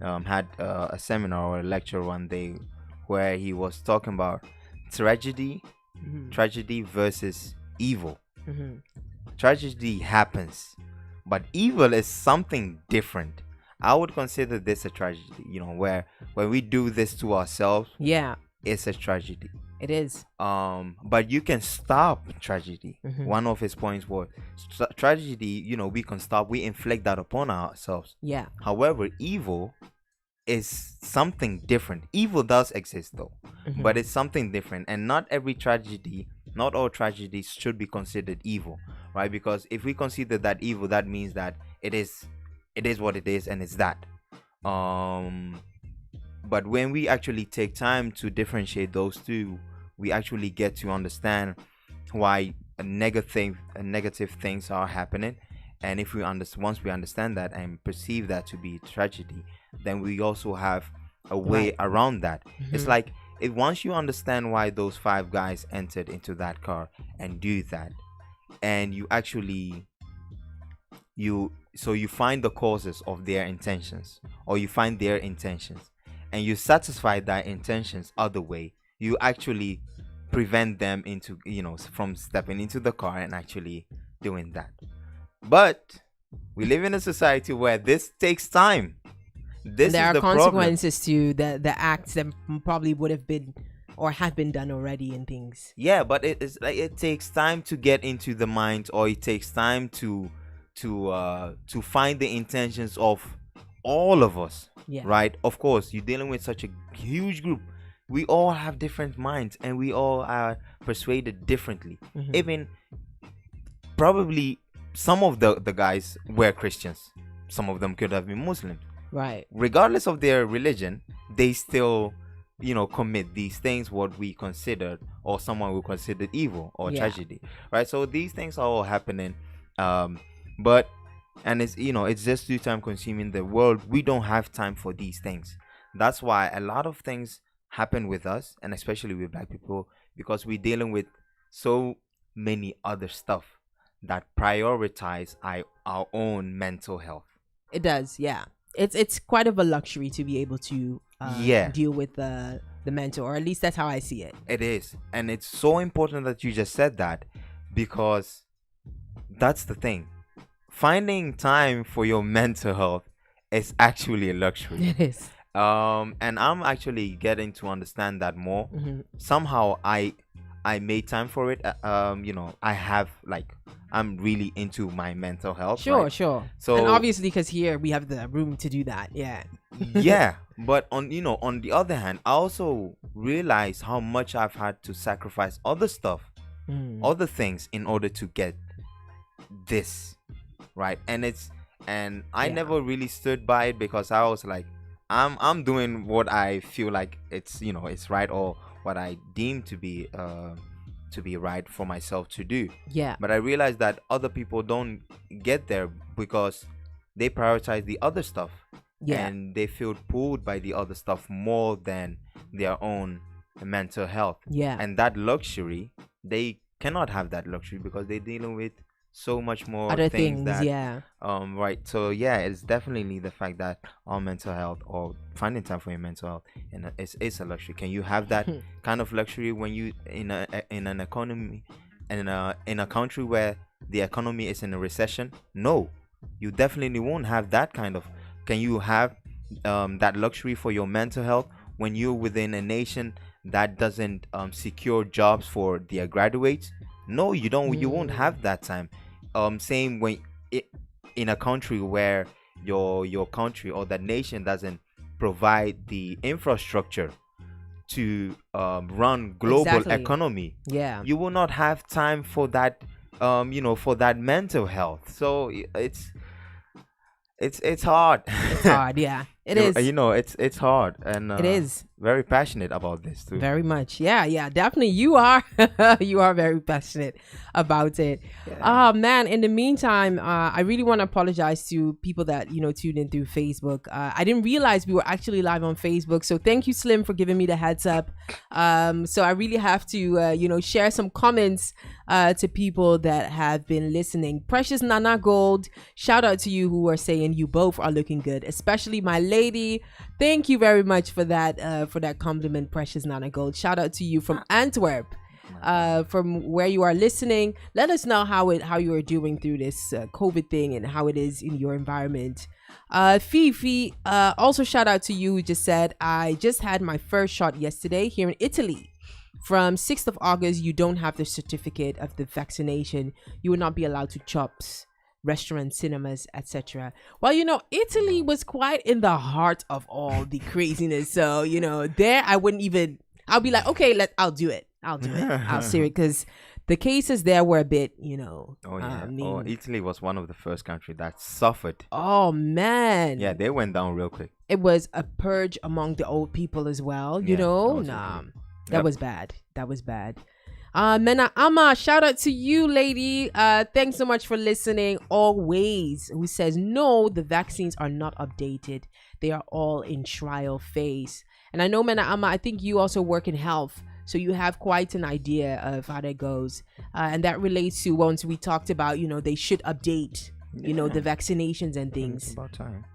had a seminar or a lecture one day where he was talking about tragedy versus evil. Tragedy happens, but evil is something different. I would consider this a tragedy, where when we do this to ourselves, it's a tragedy. It is. But you can stop tragedy. One of his points was tragedy, we can stop, we inflict that upon ourselves. Yeah. However, evil is something different. Evil does exist though, but it's something different, and not all tragedies should be considered evil, right? Because if we consider that evil, that means that it is what it is, and it's that. But when we actually take time to differentiate those two, we actually get to understand why negative things are happening. And if once we understand that and perceive that to be tragedy, then we also have a way around that. It's like, once you understand why those 5 guys entered into that car and do that, and you actually you so you find the causes of their intentions, or you find their intentions, and you satisfy that intentions other way, you actually prevent them into, from stepping into the car and actually doing that. But we live in a society where this takes time. There are consequences to the acts that probably would have been or have been done already and things. Yeah, but it's like it takes time to get into the mind, or it takes time to find the intentions of all of us. Yeah. Right? Of course, you're dealing with such a huge group. We all have different minds, and we all are persuaded differently. Mm-hmm. Even probably some of the guys were Christians. Some of them could have been Muslims. Right. Regardless of their religion, they still, commit these things, what we considered, or someone will consider evil or tragedy. Right? So these things are all happening. But it's just too time consuming. The world, we don't have time for these things. That's why a lot of things happen with us, and especially with Black people, because we're dealing with so many other stuff that prioritize our own mental health. It does, yeah. It's quite of a luxury to be able to deal with the mental, or at least that's how I see it. It is, and it's so important that you just said that, because that's the thing. Finding time for your mental health is actually a luxury. It is. And I'm actually getting to understand that more. Mm-hmm. Somehow I made time for it. I'm really into my mental health. Sure, right? sure. So, and obviously, because here we have the room to do that. Yeah. Yeah, but on the other hand, I also realize how much I've had to sacrifice other stuff, other things, in order to get this right. And I never really stood by it, because I was like, I'm doing what I feel like it's right, or what I deem to be right for myself to do. Yeah. But I realized that other people don't get there because they prioritize the other stuff. Yeah. And they feel pulled by the other stuff more than their own mental health. Yeah. And that luxury, they cannot have that luxury, because they're dealing with so much more other things that, yeah. Right. So yeah, it's definitely the fact that our mental health, or finding time for your mental health, and it's a luxury. Can you have that kind of luxury when you in an economy, in a country where the economy is in a recession? No, you definitely won't have that kind of. Can you have that luxury for your mental health when you're within a nation that doesn't secure jobs for their graduates? No, you don't. You won't have that time. Same when in a country where your country or that nation doesn't provide the infrastructure to run global economy. Yeah, you will not have time for that. For that mental health. So it's hard. It's hard. Yeah, it is. It's hard, and it is. Very passionate about this too. Very much. Yeah, definitely. You are you are very passionate about it. Yeah. Man, in the meantime, I really want to apologize to people that tuned in through Facebook. I didn't realize we were actually live on Facebook, so thank you, Slim, for giving me the heads up. So I really have to share some comments to people that have been listening. Precious Nana Gold, shout out to you who are saying you both are looking good, especially my lady. Thank you very much for that compliment, Precious Nana Gold. Shout out to you from Antwerp, from where you are listening. Let us know how you are doing through this COVID thing and how it is in your environment. Fifi, also shout out to you who just said, I just had my first shot yesterday here in Italy. From 6th of August, you don't have the certificate of the vaccination. You will not be allowed to shops, restaurants, cinemas, etc. Well, Italy was quite in the heart of all the craziness. So, there I'll be like, okay, I'll do it. I'll see it, because the cases there were a bit, Italy was one of the first countries that suffered. Oh, man. Yeah, they went down real quick. It was a purge among the old people as well, That was bad. Ms.aba, shout out to you, lady. Thanks so much for listening always. Who says, no, the vaccines are not updated. They are all in trial phase. And I know, Ms.aba, I think you also work in health, so you have quite an idea of how that goes. And that relates to once we talked about, they should update the vaccinations and things. It's about time.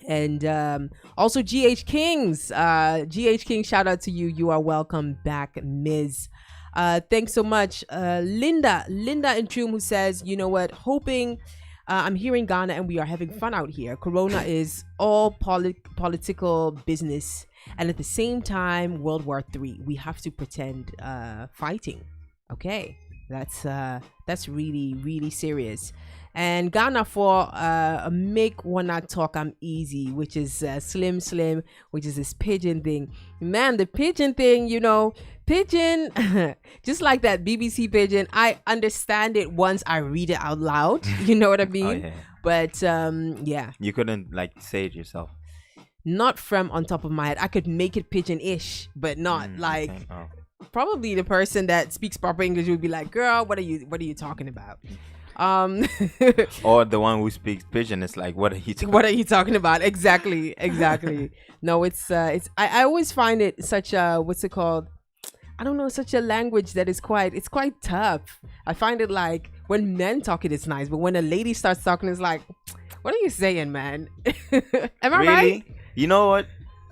And also GH Kings. GH Kings, shout out to you. You are welcome back, Ms. Thanks so much. Linda in Troom, who says, you know what, hoping I'm here in Ghana and we are having fun out here. Corona is all political business, and at the same time, World War III. We have to pretend fighting. Okay, that's really, really serious. And Ghana for make wanna talk I'm easy, which is slim, which is this pigeon thing. Man, the pigeon thing, pigeon, just like that BBC pigeon. I understand it once I read it out loud. You know what I mean? Oh, yeah. But yeah. You couldn't say it yourself. Not from on top of my head. I could make it pigeon-ish, but not like. Okay. Oh. Probably the person that speaks proper English would be like, "Girl, what are you talking about?" Or the one who speaks pigeon is like, what are you talking about? Exactly. No, it's I always find it such a, what's it called, I don't know, such a language that is quite tough. I find it like when men talk it's nice, but when a lady starts talking, it's like, what are you saying, man? Am I right? You know what,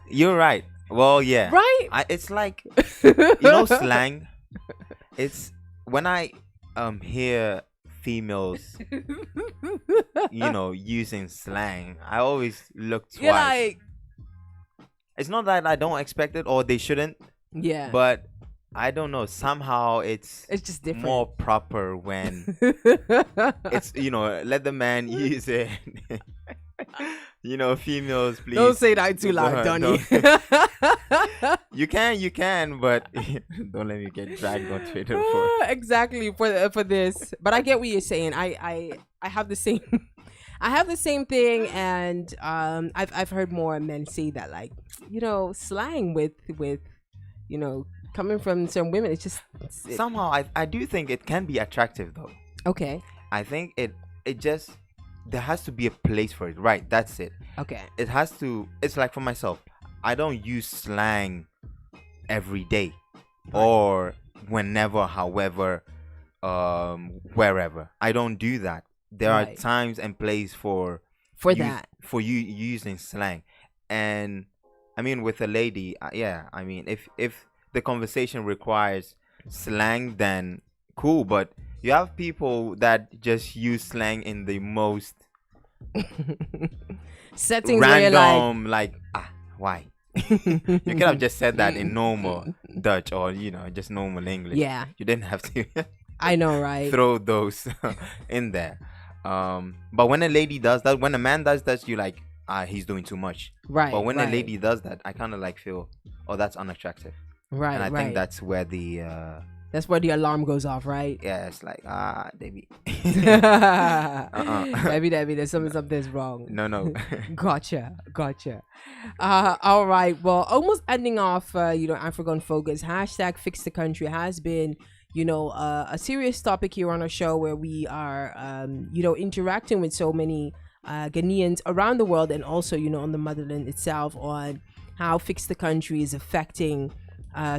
you're right. Well, yeah, right. It's like slang. It's when I hear females using slang, I always look twice. Like, it's not that I don't expect it or they shouldn't, but I don't know, somehow it's just different, more proper when it's let the man use it. Females, please don't say that too loud, Donny. You can, but don't let me get dragged on Twitter for exactly for this. But I get what you're saying. I have the same I have the same thing, and I've heard more men say that, like, slang with coming from some women, it's just somehow I do think it can be attractive though. Okay. I think it just, there has to be a place for it, right? That's it. Okay. It has to. It's like for myself, I don't use slang every day, or whenever, however, wherever. I don't do that. There are times and place for you using slang. And I mean, with a lady, I mean, if the conversation requires slang, then cool. But you have people that just use slang in the most settings, random, like why? You could have just said that in normal Dutch or just normal English. Yeah, you didn't have to. I know, right? Throw those in there. But when a lady does that, when a man does that, you like, he's doing too much. Right. But when a lady does that, I kind of like feel, oh, that's unattractive. Right. And I think that's where the alarm goes off, right? Yeah, it's like, baby. Baby, there's something's wrong. No. Gotcha. All right. Well, almost ending off, African Focus. # Fix the Country has been, a serious topic here on our show, where we are, interacting with so many Ghanaians around the world, and also, on the motherland itself, on how Fix the Country is affecting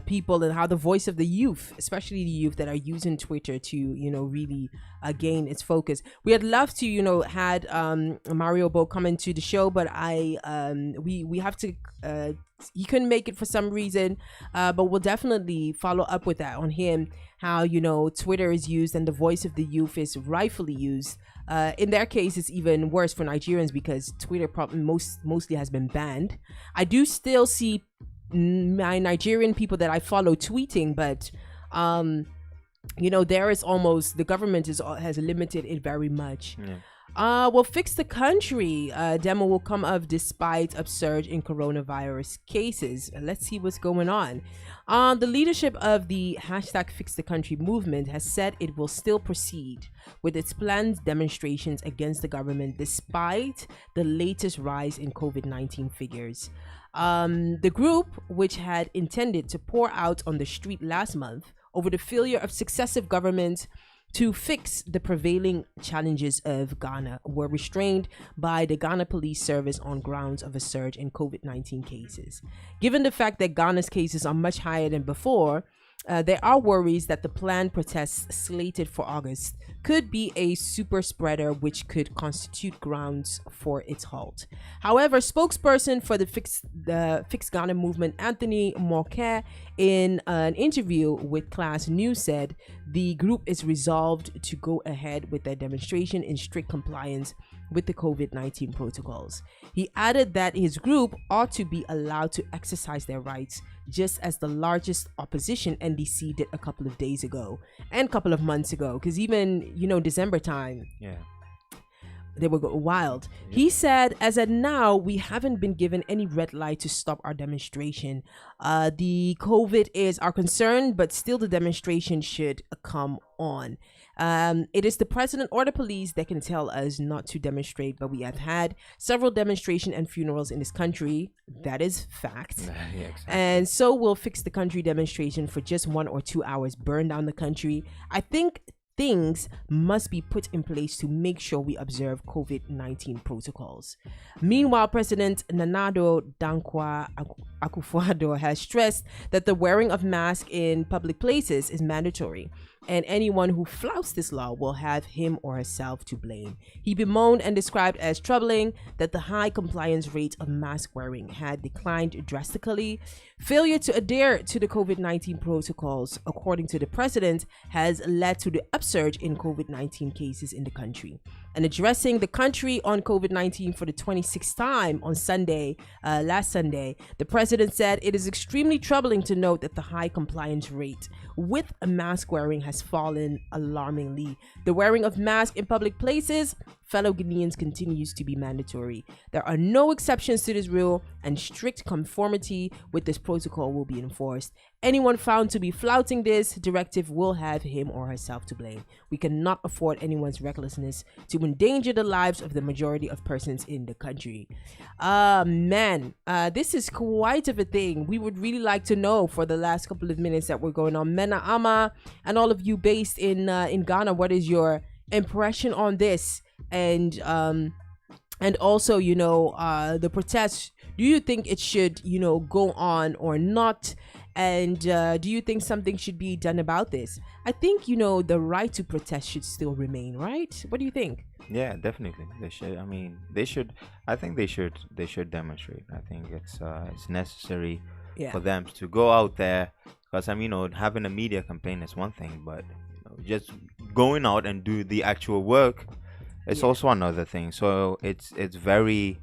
people, and how the voice of the youth, especially the youth that are using Twitter to really gain its focus. We had loved to had Mare Oboh come into the show, but we have to he couldn't make it for some reason, but we'll definitely follow up with that on him, how Twitter is used and the voice of the youth is rightfully used. In their case, it's even worse for Nigerians, because Twitter probably mostly has been banned. I do still see my Nigerian people that I follow tweeting, but there is almost, the government has limited it very much. Well, Fix the Country demo will come up despite upsurge in coronavirus cases. Let's see what's going on. The leadership of the # Fix the Country movement has said it will still proceed with its planned demonstrations against the government despite the latest rise in COVID-19 figures. The group, which had intended to pour out on the street last month over the failure of successive governments to fix the prevailing challenges of Ghana, were restrained by the Ghana Police Service on grounds of a surge in COVID-19 cases. Given the fact that Ghana's cases are much higher than before, There are worries that the planned protests slated for August could be a super spreader, which could constitute grounds for its halt. However, spokesperson for the Fix Ghana movement, Anthony Mare, in an interview with Class News, said the group is resolved to go ahead with their demonstration in strict compliance with the COVID-19 protocols. He added that his group ought to be allowed to exercise their rights, just as the largest opposition, NDC, did a couple of days ago and a couple of months ago, because even, December time, they were wild. He said, as of now, we haven't been given any red light to stop our demonstration. The COVID is our concern, but still the demonstration should come on. It is the president or the police that can tell us not to demonstrate, but we have had several demonstrations and funerals in this country. That is fact. Exactly. And so we'll fix the country demonstration for just 1 or 2 hours, burn down the country. I think things must be put in place to make sure we observe COVID-19 protocols. Meanwhile, President Nana Dankwa Akufo-Addo has stressed that the wearing of masks in public places is mandatory, and anyone who flouts this law will have him or herself to blame. He bemoaned and described as troubling that the high compliance rate of mask wearing had declined drastically. Failure to adhere to the COVID-19 protocols, according to the president, has led to the upsurge in COVID-19 cases in the country. And addressing the country on COVID-19 for the 26th time on last Sunday, the president said it is extremely troubling to note that the high compliance rate with mask wearing has fallen alarmingly. The wearing of masks in public places, fellow Guineans, continues to be mandatory. There are no exceptions to this rule, and strict conformity with this protocol will be enforced. Anyone found to be flouting this directive will have him or herself to blame. We cannot afford anyone's recklessness to endanger the lives of the majority of persons in the country. This is quite of a thing. We would really like to know, for the last couple of minutes that we're going on, Ms.aba, and all of you based in Ghana, what is your impression on this? And also, the protests, do you think it should, go on or not? And do you think something should be done about this? I think, the right to protest should still remain, right? What do you think? Yeah, definitely. They should. I mean, they should. I think they should. They should demonstrate. I think it's necessary for them to go out there, because having a media campaign is one thing, but just going out and do the actual work is also another thing. So it's very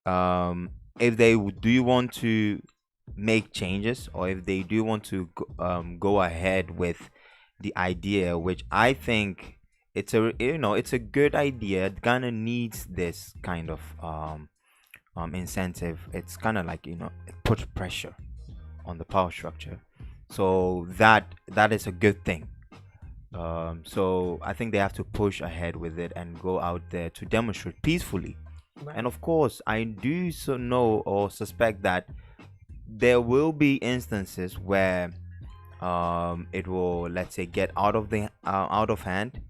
if they do want to make changes, or if they do want to go ahead with the idea, which I think it's a good idea. Ghana needs this kind of incentive. It's kind of like, it puts pressure on the power structure, so that is a good thing. So I think they have to push ahead with it and go out there to demonstrate peacefully. Right. And of course, I do know or suspect that there will be instances where it will, let's say, get out of hand.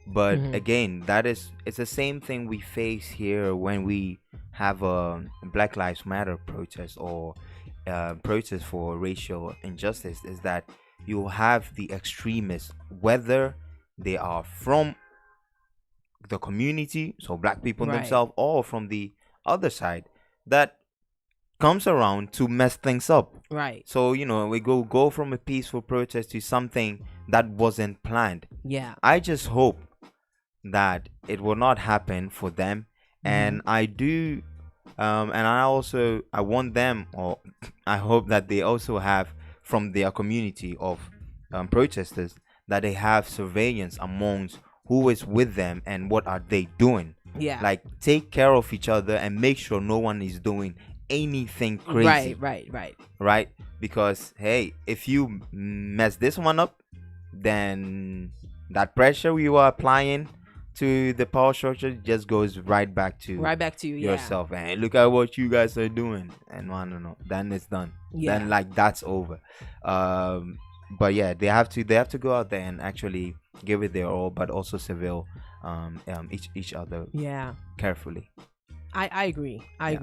But again, it's the same thing we face here when we have a Black Lives Matter protest, or protest for racial injustice, is that you have the extremists, whether they are from the community, so black people themselves, or from the other side, that comes around to mess things up. Right. So we go from a peaceful protest to something that wasn't planned. Yeah. I just hope that it will not happen for them, and I do and I want them, or I hope that they also have from their community of protesters, that they have surveillance amongst who is with them and what are they doing. Yeah. Like, take care of each other and make sure no one is doing anything crazy. Right. Because hey, if you mess this one up, then that pressure you are applying to the power structure just goes right back to you yourself. And look at what you guys are doing, and I don't know, then it's done. Then that's over. But yeah, they have to go out there and actually give it their all, but also civil each other carefully. I agree. I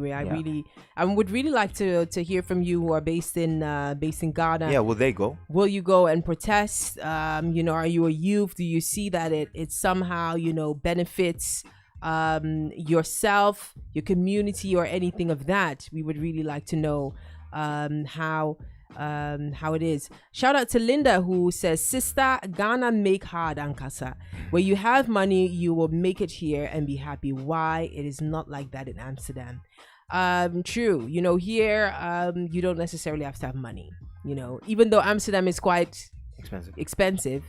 would really like to hear from you who are based in Ghana. Yeah, will they go? Will you go and protest? Are you a youth? Do you see that it somehow, benefits yourself, your community, or anything of that? We would really like to know how it is. Shout out to Linda, who says, "Sister, Ghana make hard ankasa. Where you have money, you will make it here and be happy. Why? It is not like that in Amsterdam." True. Here, you don't necessarily have to have money. Even though Amsterdam is quite expensive.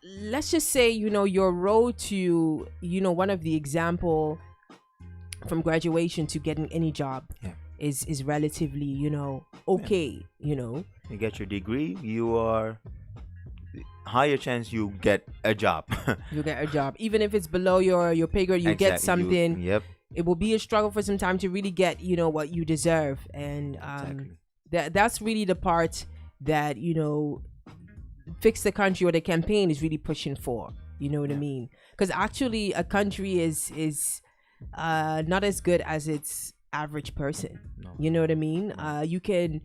Let's just say, your road to, one of the example from graduation to getting any job. Yeah. Is relatively, okay, You get your degree, you are higher chance you get a job. You get a job. Even if it's below your pay grade, you get something. Yep. It will be a struggle for some time to really get, what you deserve. And that's really the part that, Fix the Country or the campaign is really pushing for. You know what I mean? Because actually a country is not as good as its average person. No. You know what I mean? You can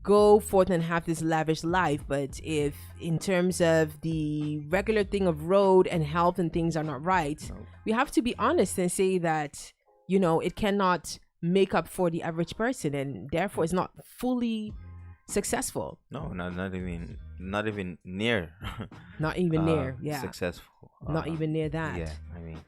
go forth and have this lavish life, but if in terms of the regular thing of road and health and things are not right, we have to be honest and say that it cannot make up for the average person, and therefore it's not fully successful. No, not even near. Not even near. Yeah, successful. Not even near that. Yeah, I mean.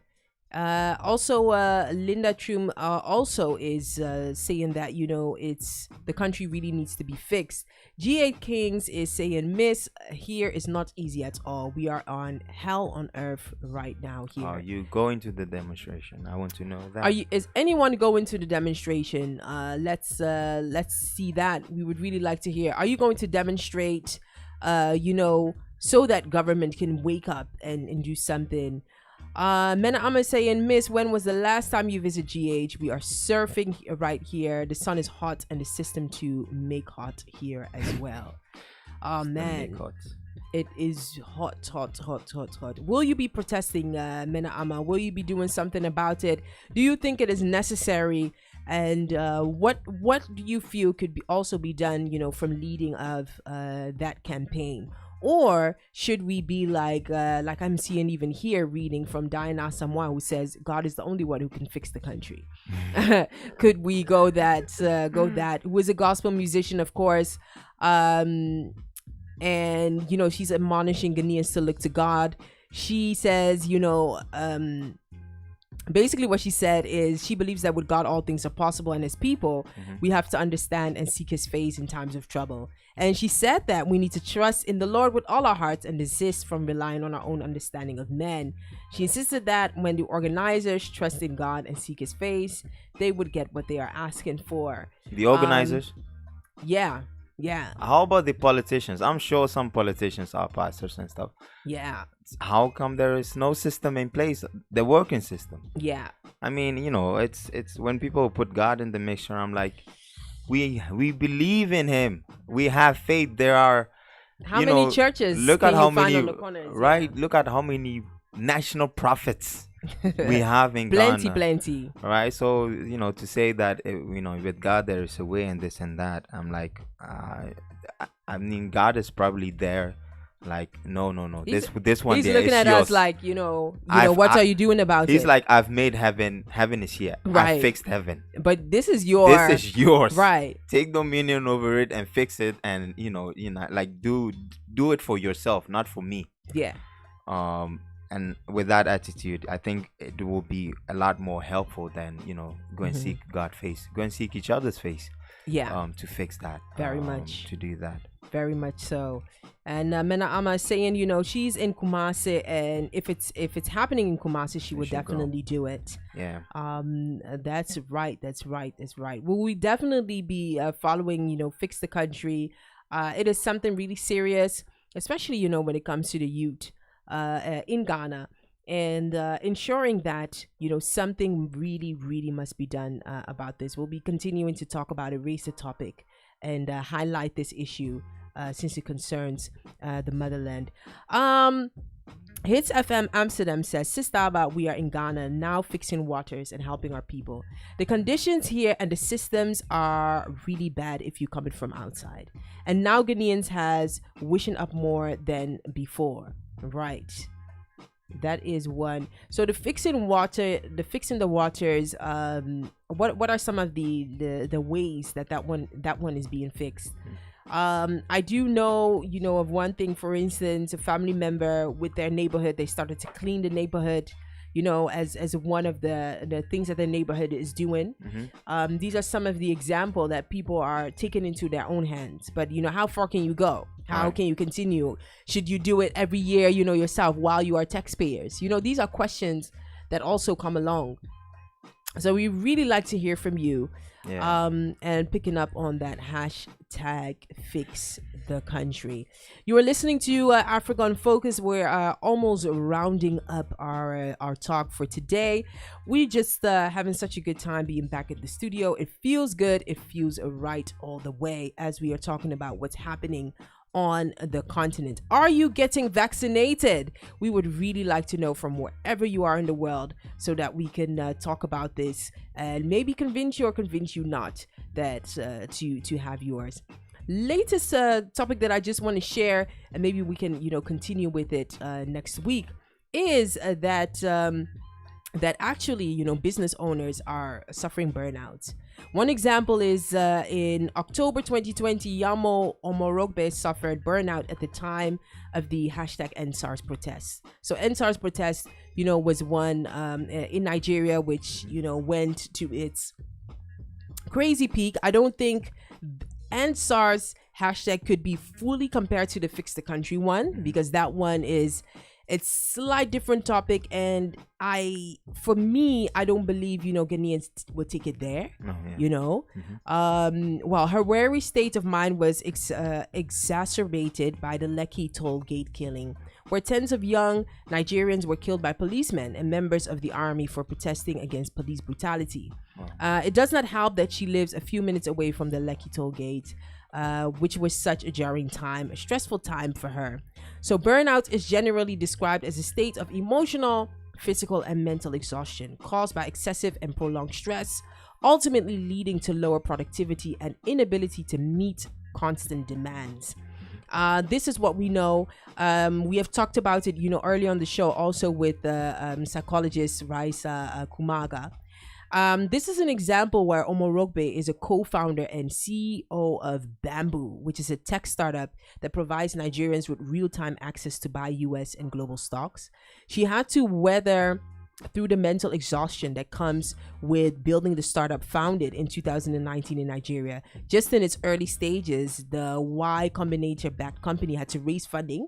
Also, Linda Trum also is saying that it's the country really needs to be fixed. G8 Kings is saying, "Miss, here is not easy at all. We are on hell on earth right now here." Are you going to the demonstration? I want to know that. Is anyone going to the demonstration? Let's see that. We would really like to hear. Are you going to demonstrate? So that government can wake up and do something. Ms.aba saying, "Miss, when was the last time you visit GH? We are surfing right here. The sun is hot and the system to make hot here as well." Oh man, it is hot. Will you be protesting, Ms.aba? Will you be doing something about it? Do you think it is necessary? And what do you feel could also be done, from leading of that campaign? Or should we be like I'm seeing even here reading from Diana Samoa, who says God is the only one who can fix the country? Could we go that who is a gospel musician, of course, and she's admonishing Ghanaians to look to God. She says, basically what she said is she believes that with God all things are possible, and as people we have to understand and seek his face in times of trouble. And she said that we need to trust in the Lord with all our hearts and desist from relying on our own understanding of men. She insisted that when the organizers trust in God and seek his face, they would get what they are asking for. The organizers? Yeah. How about the politicians? I'm sure some politicians are pastors and stuff. Yeah. How come there is no system in place? The working system. Yeah. I mean, it's when people put God in the mixture, I'm like, we believe in him. We have faith. There are how many churches? Look at how many, on the corners, right? Yeah. Look at how many national prophets we have in Ghana. Plenty. Right. So to say that with God there is a way and this and that, I'm like, I mean, God is probably there. Like, no. This one. He's looking at us like, what are you doing about it? He's like, I've made heaven. Heaven is here. Right. I fixed heaven. But this is yours. Right. Take dominion over it and fix it, and like do it for yourself, not for me. Yeah. And with that attitude, I think it will be a lot more helpful than go and seek God's face, go and seek each other's face. Yeah. To fix that. Very much. To do that. Very much so. And Ms.aba is saying, she's in Kumasi, and if it's happening in Kumasi, she would definitely do it. Yeah. That's right. Will we definitely be following, Fix the Country? It is something really serious, especially, when it comes to the youth in Ghana, and ensuring that, something really, really must be done about this. We'll be continuing to talk about it, raise the topic, and highlight this issue since it concerns the motherland. Hits FM Amsterdam says, Sister Aba, we are in Ghana now fixing waters and helping our people. The conditions here and the systems are really bad if you coming from outside. And now Ghanaians has wishing up more than before. Right. That is one. So the fixing the waters, what are some of the ways that one is being fixed? I do know, of one thing, for instance, a family member with their neighborhood, they started to clean the neighborhood, as one of the things that the neighborhood is doing. These are some of the example that people are taking into their own hands. But, how far can you go? How can you continue? Should you do it every year, yourself while you are taxpayers? These are questions that also come along. So we really like to hear from you. Yeah. And picking up on that hashtag fix the country. You are listening to Africa on Focus. We're almost rounding up our talk for today. We just having such a good time being back at the studio. It feels good. It feels right all the way as we are talking about what's happening on the continent. Are you getting vaccinated? We would really like to know from wherever you are in the world so that we can talk about this and maybe convince you or convince you not that to have yours. Latest topic that I just want to share, and maybe we can continue with it next week, is that actually business owners are suffering burnouts. One example is in October 2020, Yamo Omorogbe suffered burnout at the time of the hashtag EndSARS protests. So EndSARS protest, was one in Nigeria, which, went to its crazy peak. I don't think EndSARS hashtag could be fully compared to the Fix the Country one, because that one it's slight different topic, and for me, I don't believe Ghanaians will take it there. Well, her wary state of mind was exacerbated by the Lekki toll gate killing, where tens of young Nigerians were killed by policemen and members of the army for protesting against police brutality. It does not help that she lives a few minutes away from the Lekki toll gate, which was such a jarring time, a stressful time for her. So burnout is generally described as a state of emotional, physical, and mental exhaustion caused by excessive and prolonged stress, ultimately leading to lower productivity and inability to meet constant demands. This is what we know. We have talked about it, earlier on the show, also with psychologist Raisa Kumaga. This is an example where Omorogbe is a co-founder and CEO of Bamboo, which is a tech startup that provides Nigerians with real-time access to buy US and global stocks. She had to weather through the mental exhaustion that comes with building the startup founded in 2019 in Nigeria. Just in its early stages, the Y Combinator-backed company had to raise funding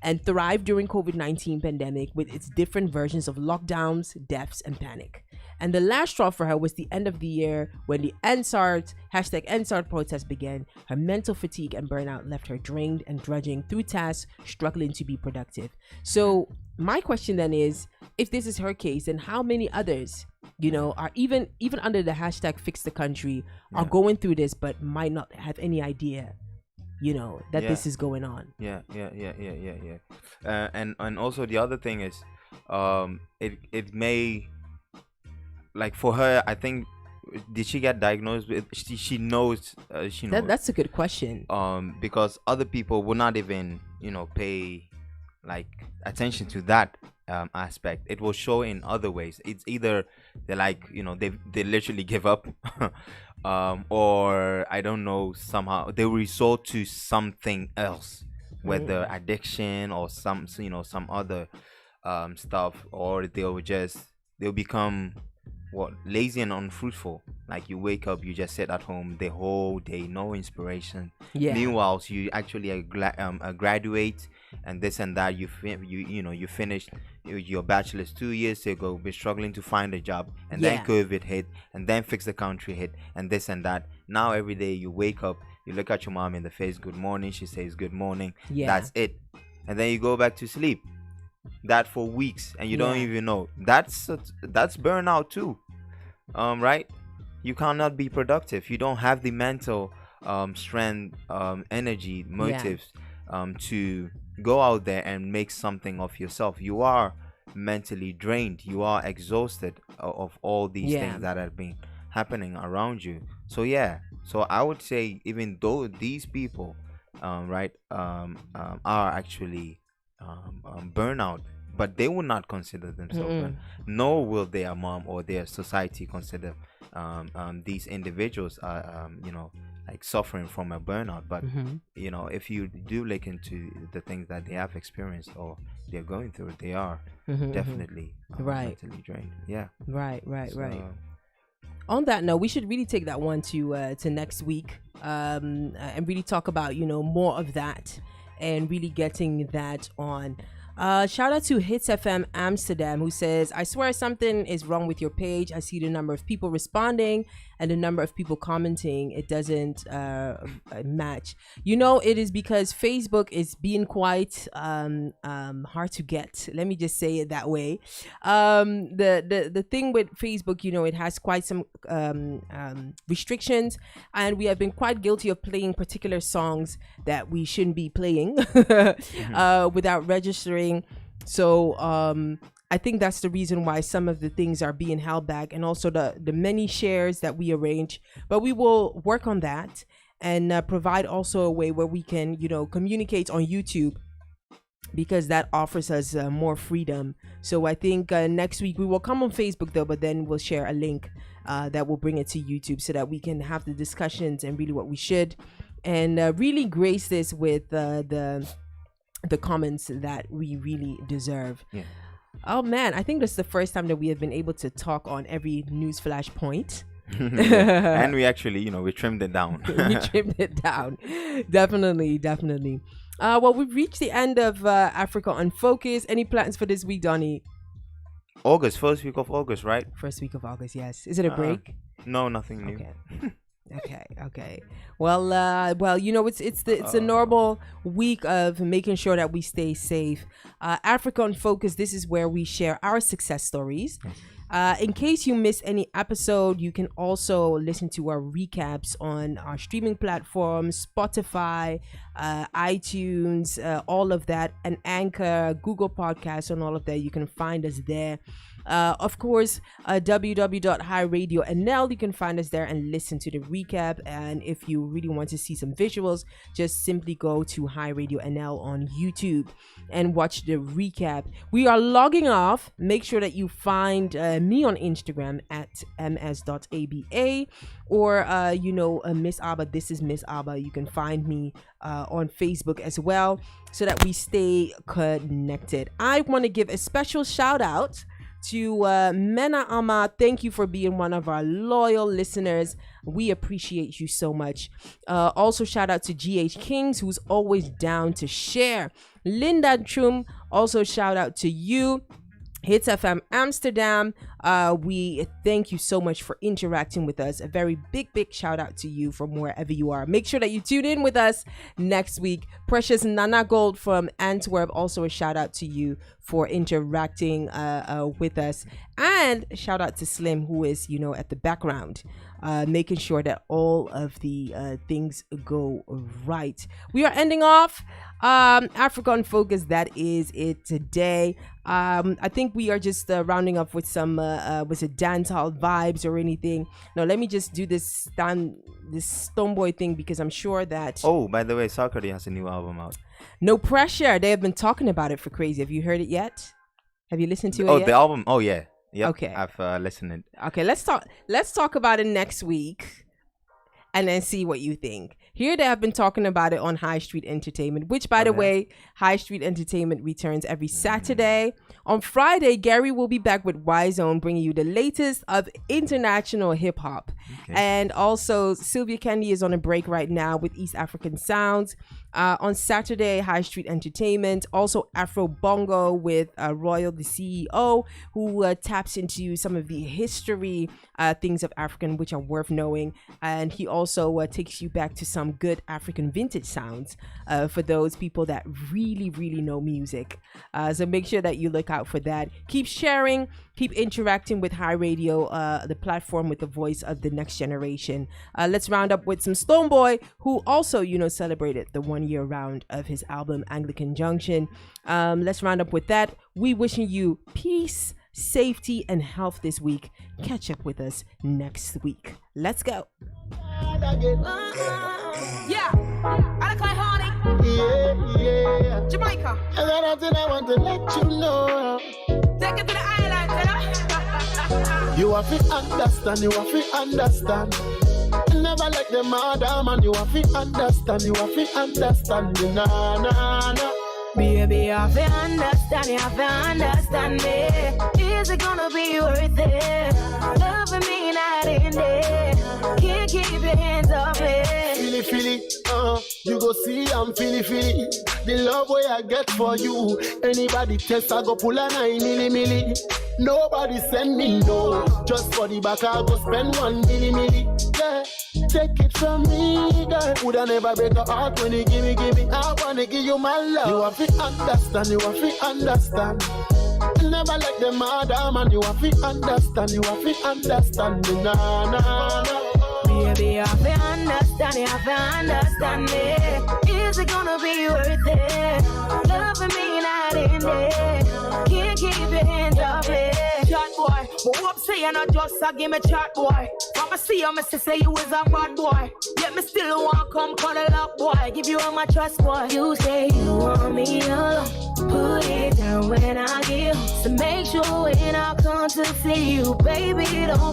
and thrive during COVID-19 pandemic with its different versions of lockdowns, deaths, and panic. And the last straw for her was the end of the year when the hashtag EndSARS protest began. Her mental fatigue and burnout left her drained and drudging through tasks, struggling to be productive. So my question then is, if this is her case, then how many others, are even under the hashtag Fix the Country are going through this but might not have any idea, that this is going on. And also the other thing is, it may, like for her, I think, did she get diagnosed with? She knows. She knows. That's a good question. Because other people will not even pay like attention to that aspect. It will show in other ways. It's either they're like they literally give up, or I don't know, somehow they resort to something else, whether addiction or some other stuff, or they'll become lazy and unfruitful. Like you wake up, you just sit at home the whole day, no inspiration. Meanwhile, you actually graduate and this and that. You finished your bachelor's 2 years ago, be struggling to find a job, and then COVID hit, and then Fix the Country hit, and this and that. Now every day you wake up, you look at your mom in the face, good morning, she says good morning. That's it, and then you go back to sleep. That for weeks, and you don't even know. That's burnout too, right? You cannot be productive. You don't have the mental strength, energy, motives to go out there and make something of yourself. You are mentally drained. You are exhausted of all these things that have been happening around you. So yeah, so I would say even though these people are actually burnout, but they will not consider themselves nor will their mom or their society consider these individuals like suffering from a burnout. But if you do look into the things that they have experienced or they're going through, they are definitely mentally drained. Right. On that note, we should really take that one to next week and really talk about more of that and really getting that on. Shout out to Hits FM Amsterdam, who says, I swear something is wrong with your page. I see the number of people responding and the number of people commenting. It doesn't match. It is because Facebook is being quite hard to get. Let me just say it that way. The thing with Facebook, it has quite some restrictions, and we have been quite guilty of playing particular songs that we shouldn't be playing without registering. So I think that's the reason why some of the things are being held back, and also the many shares that we arrange. But we will work on that and provide also a way where we can communicate on YouTube, because that offers us more freedom. So I think next week we will come on Facebook though, but then we'll share a link that will bring it to YouTube so that we can have the discussions and really what we should, and really grace this with the comments that we really deserve. Oh man, I think this is the first time that we have been able to talk on every news flash point. And we actually we trimmed it down. We trimmed it down. Definitely. Well, we've reached the end of Africa on Focus. Any plans for this week, Donny? First week of August, right? First week of August, yes. Is it a break? No, nothing new. Okay. Well, it's the normal week of making sure that we stay safe. Africa on Focus, this is where we share our success stories. In case you miss any episode, you can also listen to our recaps on our streaming platforms, Spotify, iTunes, all of that, and Anchor, Google Podcasts, and all of that. You can find us there. Of course, www.HiRadioNl, you can find us there and listen to the recap. And if you really want to see some visuals, just simply go to HiRadioNl on YouTube and watch the recap. We are logging off. Make sure that you find me on Instagram at ms.aba, or Ms.aba. This is Ms.aba. You can find me on Facebook as well, so that we stay connected. I want to give a special shout out to Mena Ama. Thank you for being one of our loyal listeners. We appreciate you so much. Also shout out to GH Kings, who's always down to share. Linda Trum, also shout out to you. Hits FM Amsterdam, we thank you so much for interacting with us. A very big shout out to you from wherever you are. Make sure that you tune in with us next week. Precious Nana Gold from Antwerp, also a shout out to you for interacting with us. And shout out to Slim, who is at the background, making sure that all of the things go right. We are ending off Africa on Focus. That is it today. I think we are just rounding up with some was it dancehall vibes or anything. No, let me just do this Stoneboy thing, because I'm sure that by the way, Sarkodie has a new album out. No Pressure. They have been talking about it for crazy. Have you heard it yet? Have you listened to it yet? The album. Oh yeah. Yep, okay. I've listened. Okay, let's talk about it next week and then see what you think. Here they have been talking about it on High Street Entertainment, which, by the way, High Street Entertainment returns every Saturday. On Friday, Gary will be back with Y-Zone, bringing you the latest of international hip-hop. Okay. And also, Sylvia Candy is on a break right now with East African Sounds. On Saturday, High Street Entertainment. Also, Afro Bongo with Royal, the CEO, who taps into some of the history things of African, which are worth knowing. And he also takes you back to some some good African vintage sounds for those people that really, really know music. So make sure that you look out for that. Keep sharing, keep interacting with Hi Radio, the platform with the voice of the next generation. Let's round up with some Stonebwoy, who also, celebrated the 1 year round of his album Anglican Junction. Let's round up with that. We wishing you peace, safety, and health this week. Catch up with us next week. Let's go. Yeah, I like honey. Yeah. Jamaica. I got nothing I want to let you know. Take it to the island, you have to understand, you have to understand. Never like the madam, and you have to understand, you have to understand. Nah. Baby, you have to understand, you have to understand me. Is it gonna be worth it? Loving me night and day. Can't keep your hands off me. Feel it, you go see I'm feel it. The love way I get for you. Anybody test, I go pull a 9 milli. Nobody send me no. Just for the back, I go spend 1 milli. Yeah, take it from me, girl. Woulda never break a heart when you give me. I wanna give you my love. You have to understand, you have to understand. Never like the madam, and you have to understand, you have to understand. Nah. Baby, you have to understand, you have to understand me. Is it gonna be worth it? Loving me night and day. Can't keep your hands off me. Chat boy, but hope say you're not just a give me chat boy. Mama see you, Mr. say you is a bad boy. Yet me still want come cuddle up boy. Give you all my trust boy. You say you want me alone. Put it down when I give. So make sure when I come to see you, baby, don't